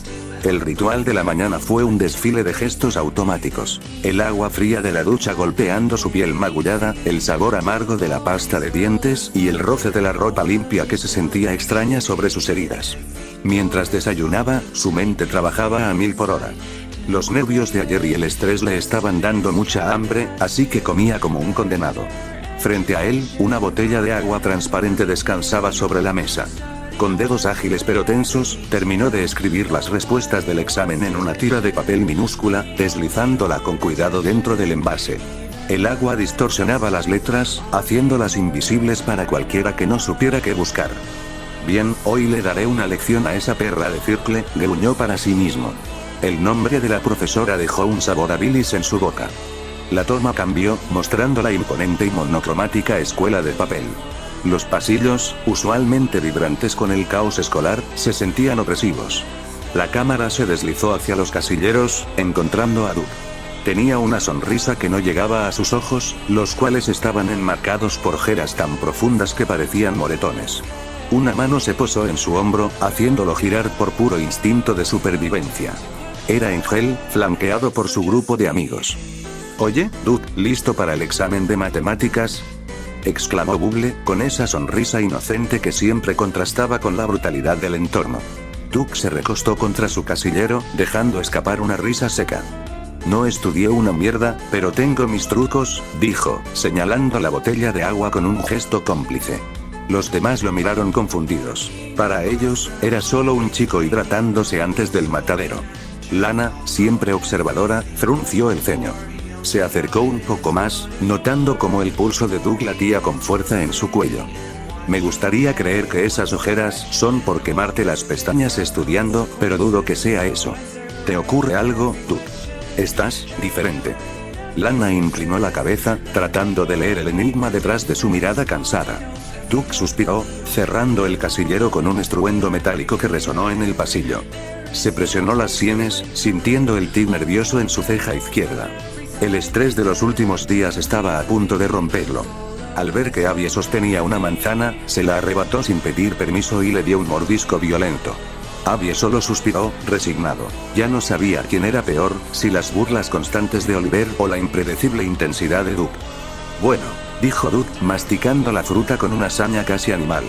El ritual de la mañana fue un desfile de gestos automáticos. El agua fría de la ducha golpeando su piel magullada, el sabor amargo de la pasta de dientes y el roce de la ropa limpia que se sentía extraña sobre sus heridas. Mientras desayunaba, su mente trabajaba a 1000 por hora. Los nervios de ayer y el estrés le estaban dando mucha hambre, así que comía como un condenado. Frente a él, una botella de agua transparente descansaba sobre la mesa. Con dedos ágiles pero tensos, terminó de escribir las respuestas del examen en una tira de papel minúscula, deslizándola con cuidado dentro del envase. El agua distorsionaba las letras, haciéndolas invisibles para cualquiera que no supiera qué buscar. Bien, hoy le daré una lección a esa perra de Circle, gruñó para sí mismo. El nombre de la profesora dejó un sabor a bilis en su boca. La toma cambió, mostrando la imponente y monocromática escuela de papel. Los pasillos, usualmente vibrantes con el caos escolar, se sentían opresivos. La cámara se deslizó hacia los casilleros, encontrando a Duke. Tenía una sonrisa que no llegaba a sus ojos, los cuales estaban enmarcados por ojeras tan profundas que parecían moretones. Una mano se posó en su hombro, haciéndolo girar por puro instinto de supervivencia. Era Angel, flanqueado por su grupo de amigos. «Oye, Duke, ¿listo para el examen de matemáticas?», exclamó Bugle, con esa sonrisa inocente que siempre contrastaba con la brutalidad del entorno. Duke se recostó contra su casillero, dejando escapar una risa seca. «No estudié una mierda, pero tengo mis trucos», dijo, señalando la botella de agua con un gesto cómplice. Los demás lo miraron confundidos. Para ellos, era solo un chico hidratándose antes del matadero. Lana, siempre observadora, frunció el ceño. Se acercó un poco más, notando cómo el pulso de Doug latía con fuerza en su cuello. «Me gustaría creer que esas ojeras son por quemarte las pestañas estudiando, pero dudo que sea eso. ¿Te ocurre algo, Doug? Estás diferente». Lana inclinó la cabeza, tratando de leer el enigma detrás de su mirada cansada. Doug suspiró, cerrando el casillero con un estruendo metálico que resonó en el pasillo. Se presionó las sienes, sintiendo el tic nervioso en su ceja izquierda. El estrés de los últimos días estaba a punto de romperlo. Al ver que Abby sostenía una manzana, se la arrebató sin pedir permiso y le dio un mordisco violento. Abby solo suspiró, resignado. Ya no sabía quién era peor, si las burlas constantes de Oliver o la impredecible intensidad de Duke. «Bueno», dijo Duke, masticando la fruta con una saña casi animal.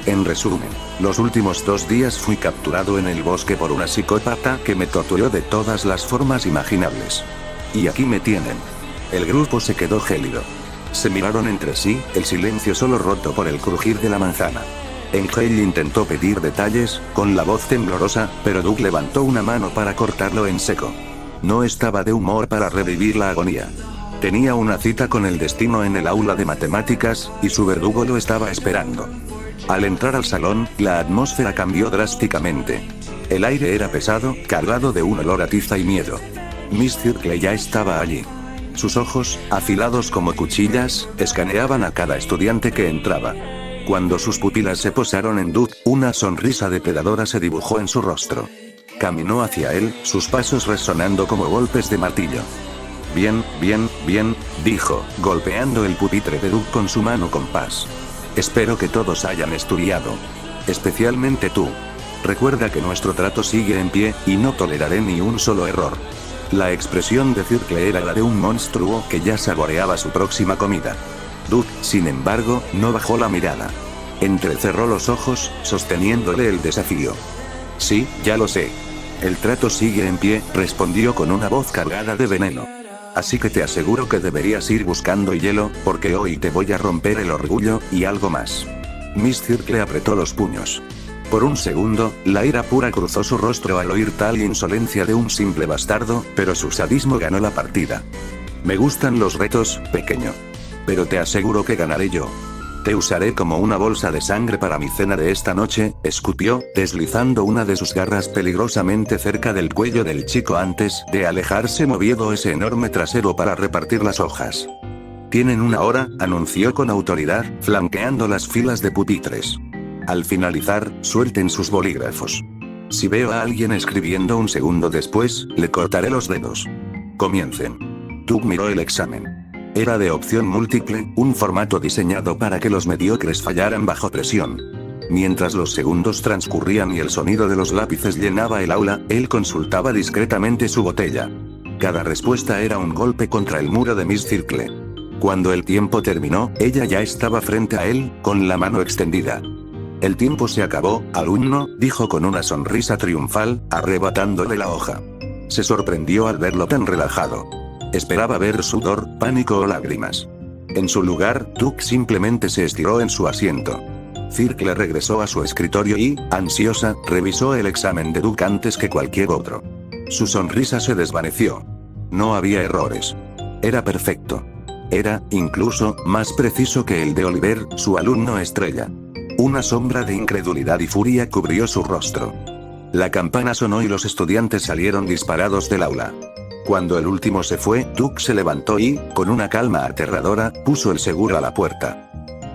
«En resumen, los últimos 2 días fui capturado en el bosque por una psicópata que me torturó de todas las formas imaginables. Y aquí me tienen». El grupo se quedó gélido. Se miraron entre sí, el silencio solo roto por el crujir de la manzana. Angel intentó pedir detalles, con la voz temblorosa, pero Doug levantó una mano para cortarlo en seco. No estaba de humor para revivir la agonía. Tenía una cita con el destino en el aula de matemáticas, y su verdugo lo estaba esperando. Al entrar al salón, la atmósfera cambió drásticamente. El aire era pesado, cargado de un olor a tiza y miedo. Miss Circle ya estaba allí. Sus ojos, afilados como cuchillas, escaneaban a cada estudiante que entraba. Cuando sus pupilas se posaron en Duke, una sonrisa depredadora se dibujó en su rostro. Caminó hacia él, sus pasos resonando como golpes de martillo. «Bien, bien, bien», dijo, golpeando el pupitre de Duke con su mano compás. «Espero que todos hayan estudiado. Especialmente tú. Recuerda que nuestro trato sigue en pie, y no toleraré ni un solo error». La expresión de Circle era la de un monstruo que ya saboreaba su próxima comida. Duke, sin embargo, no bajó la mirada. Entrecerró los ojos, sosteniéndole el desafío. «Sí, ya lo sé. El trato sigue en pie», respondió con una voz cargada de veneno. «Así que te aseguro que deberías ir buscando hielo, porque hoy te voy a romper el orgullo, y algo más». Miss Circle apretó los puños. Por un segundo, la ira pura cruzó su rostro al oír tal insolencia de un simple bastardo, pero su sadismo ganó la partida. «Me gustan los retos, pequeño. Pero te aseguro que ganaré yo. Te usaré como una bolsa de sangre para mi cena de esta noche», escupió, deslizando una de sus garras peligrosamente cerca del cuello del chico antes de alejarse moviendo ese enorme trasero para repartir las hojas. «Tienen 1 hora», anunció con autoridad, flanqueando las filas de pupitres. «Al finalizar, suelten sus bolígrafos. Si veo a alguien escribiendo un segundo después, le cortaré los dedos. Comiencen». Doug miró el examen. Era de opción múltiple, un formato diseñado para que los mediocres fallaran bajo presión. Mientras los segundos transcurrían y el sonido de los lápices llenaba el aula, él consultaba discretamente su botella. Cada respuesta era un golpe contra el muro de Miss Circle. Cuando el tiempo terminó, ella ya estaba frente a él, con la mano extendida. «El tiempo se acabó, alumno», dijo con una sonrisa triunfal, arrebatándole la hoja. Se sorprendió al verlo tan relajado. Esperaba ver sudor, pánico o lágrimas. En su lugar, Duke simplemente se estiró en su asiento. Circle regresó a su escritorio y, ansiosa, revisó el examen de Duke antes que cualquier otro. Su sonrisa se desvaneció. No había errores. Era perfecto. Era, incluso, más preciso que el de Oliver, su alumno estrella. Una sombra de incredulidad y furia cubrió su rostro. La campana sonó y los estudiantes salieron disparados del aula. Cuando el último se fue, Duke se levantó y, con una calma aterradora, puso el seguro a la puerta.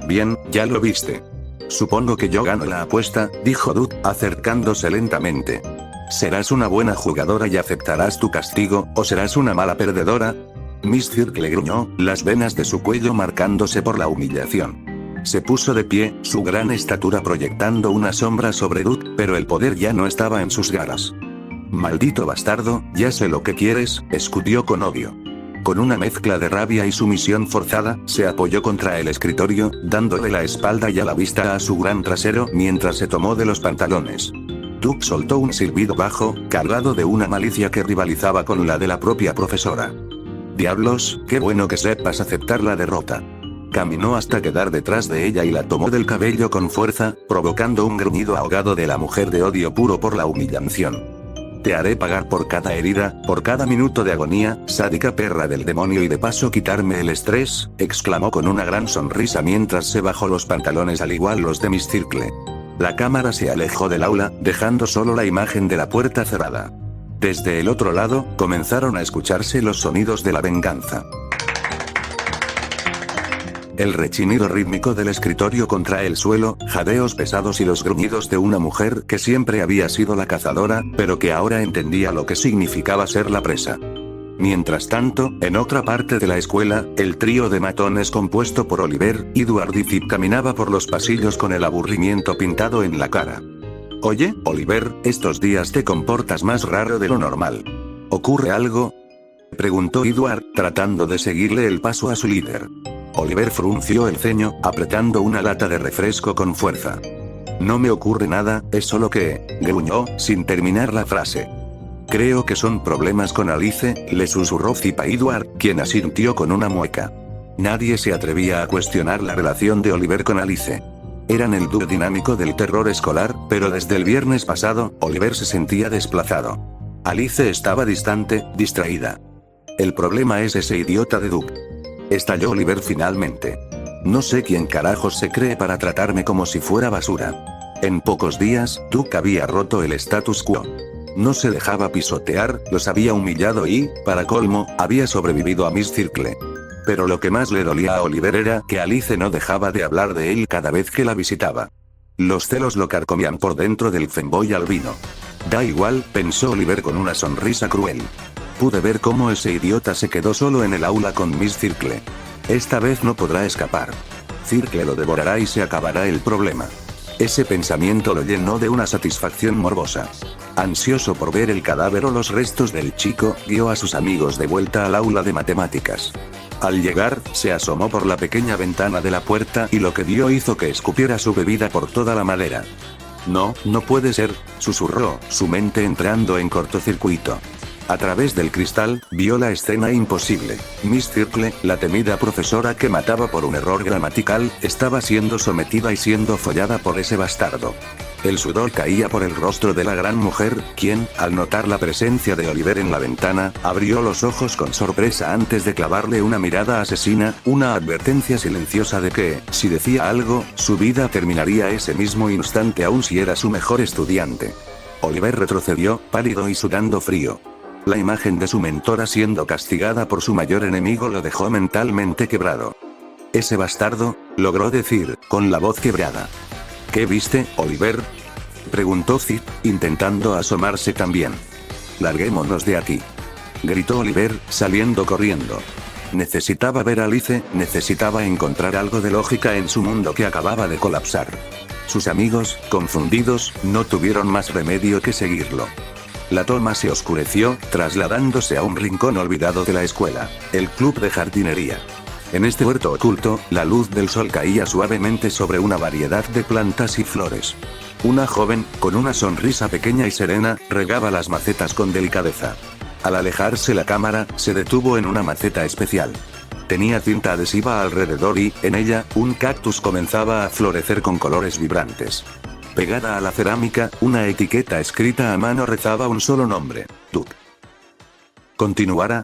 Bien, ya lo viste. Supongo que yo gano la apuesta, dijo Duke, acercándose lentamente. ¿Serás una buena jugadora y aceptarás tu castigo, o serás una mala perdedora? Miss Circle gruñó, las venas de su cuello marcándose por la humillación. Se puso de pie, su gran estatura proyectando una sombra sobre Duke, pero el poder ya no estaba en sus garras. Maldito bastardo, ya sé lo que quieres, escupió con odio. Con una mezcla de rabia y sumisión forzada, se apoyó contra el escritorio, dándole la espalda y a la vista a su gran trasero mientras se tomó de los pantalones. Duke soltó un silbido bajo, cargado de una malicia que rivalizaba con la de la propia profesora. Diablos, qué bueno que sepas aceptar la derrota. Caminó hasta quedar detrás de ella y la tomó del cabello con fuerza, provocando un gruñido ahogado de la mujer de odio puro por la humillación. Te haré pagar por cada herida, por cada minuto de agonía, sádica perra del demonio y de paso quitarme el estrés, exclamó con una gran sonrisa mientras se bajó los pantalones al igual los de Miss Circle. La cámara se alejó del aula, dejando solo la imagen de la puerta cerrada. Desde el otro lado, comenzaron a escucharse los sonidos de la venganza. El rechinido rítmico del escritorio contra el suelo, jadeos pesados y los gruñidos de una mujer que siempre había sido la cazadora, pero que ahora entendía lo que significaba ser la presa. Mientras tanto, en otra parte de la escuela, el trío de matones compuesto por Oliver, Edward y Zip caminaba por los pasillos con el aburrimiento pintado en la cara. Oye, Oliver, estos días te comportas más raro de lo normal. ¿Ocurre algo?, preguntó Edward, tratando de seguirle el paso a su líder. Oliver frunció el ceño, apretando una lata de refresco con fuerza. No me ocurre nada, es solo que, gruñó, sin terminar la frase. Creo que son problemas con Alice, le susurró Zip a Edward, quien asintió con una mueca. Nadie se atrevía a cuestionar la relación de Oliver con Alice. Eran el dúo dinámico del terror escolar, pero desde el viernes pasado, Oliver se sentía desplazado. Alice estaba distante, distraída. El problema es ese idiota de Duke. Estalló Oliver finalmente. No sé quién carajos se cree para tratarme como si fuera basura. En pocos días, Duke había roto el status quo. No se dejaba pisotear, los había humillado y, para colmo, había sobrevivido a Miss Circle. Pero lo que más le dolía a Oliver era que Alice no dejaba de hablar de él cada vez que la visitaba. Los celos lo carcomían por dentro del femboy albino. Da igual, pensó Oliver con una sonrisa cruel. Pude ver cómo ese idiota se quedó solo en el aula con Miss Circle. Esta vez no podrá escapar. Circle lo devorará y se acabará el problema. Ese pensamiento lo llenó de una satisfacción morbosa. Ansioso por ver el cadáver o los restos del chico, guió a sus amigos de vuelta al aula de matemáticas. Al llegar, se asomó por la pequeña ventana de la puerta y lo que vio hizo que escupiera su bebida por toda la madera. No, no puede ser, susurró, su mente entrando en cortocircuito. A través del cristal, vio la escena imposible. Miss Circle, la temida profesora que mataba por un error gramatical, estaba siendo sometida y siendo follada por ese bastardo. El sudor caía por el rostro de la gran mujer, quien, al notar la presencia de Oliver en la ventana, abrió los ojos con sorpresa antes de clavarle una mirada asesina, una advertencia silenciosa de que, si decía algo, su vida terminaría ese mismo instante aun si era su mejor estudiante. Oliver retrocedió, pálido y sudando frío. La imagen de su mentora siendo castigada por su mayor enemigo lo dejó mentalmente quebrado. «Ese bastardo», logró decir, con la voz quebrada. «¿Qué viste, Oliver?», preguntó Zip, intentando asomarse también. «Larguémonos de aquí», gritó Oliver, saliendo corriendo. Necesitaba ver a Alice, necesitaba encontrar algo de lógica en su mundo que acababa de colapsar. Sus amigos, confundidos, no tuvieron más remedio que seguirlo. La toma se oscureció, trasladándose a un rincón olvidado de la escuela, el club de jardinería. En este huerto oculto, la luz del sol caía suavemente sobre una variedad de plantas y flores. Una joven, con una sonrisa pequeña y serena, regaba las macetas con delicadeza. Al alejarse la cámara, se detuvo en una maceta especial. Tenía cinta adhesiva alrededor y, en ella, un cactus comenzaba a florecer con colores vibrantes. Pegada a la cerámica, una etiqueta escrita a mano rezaba un solo nombre: Duke. Continuara.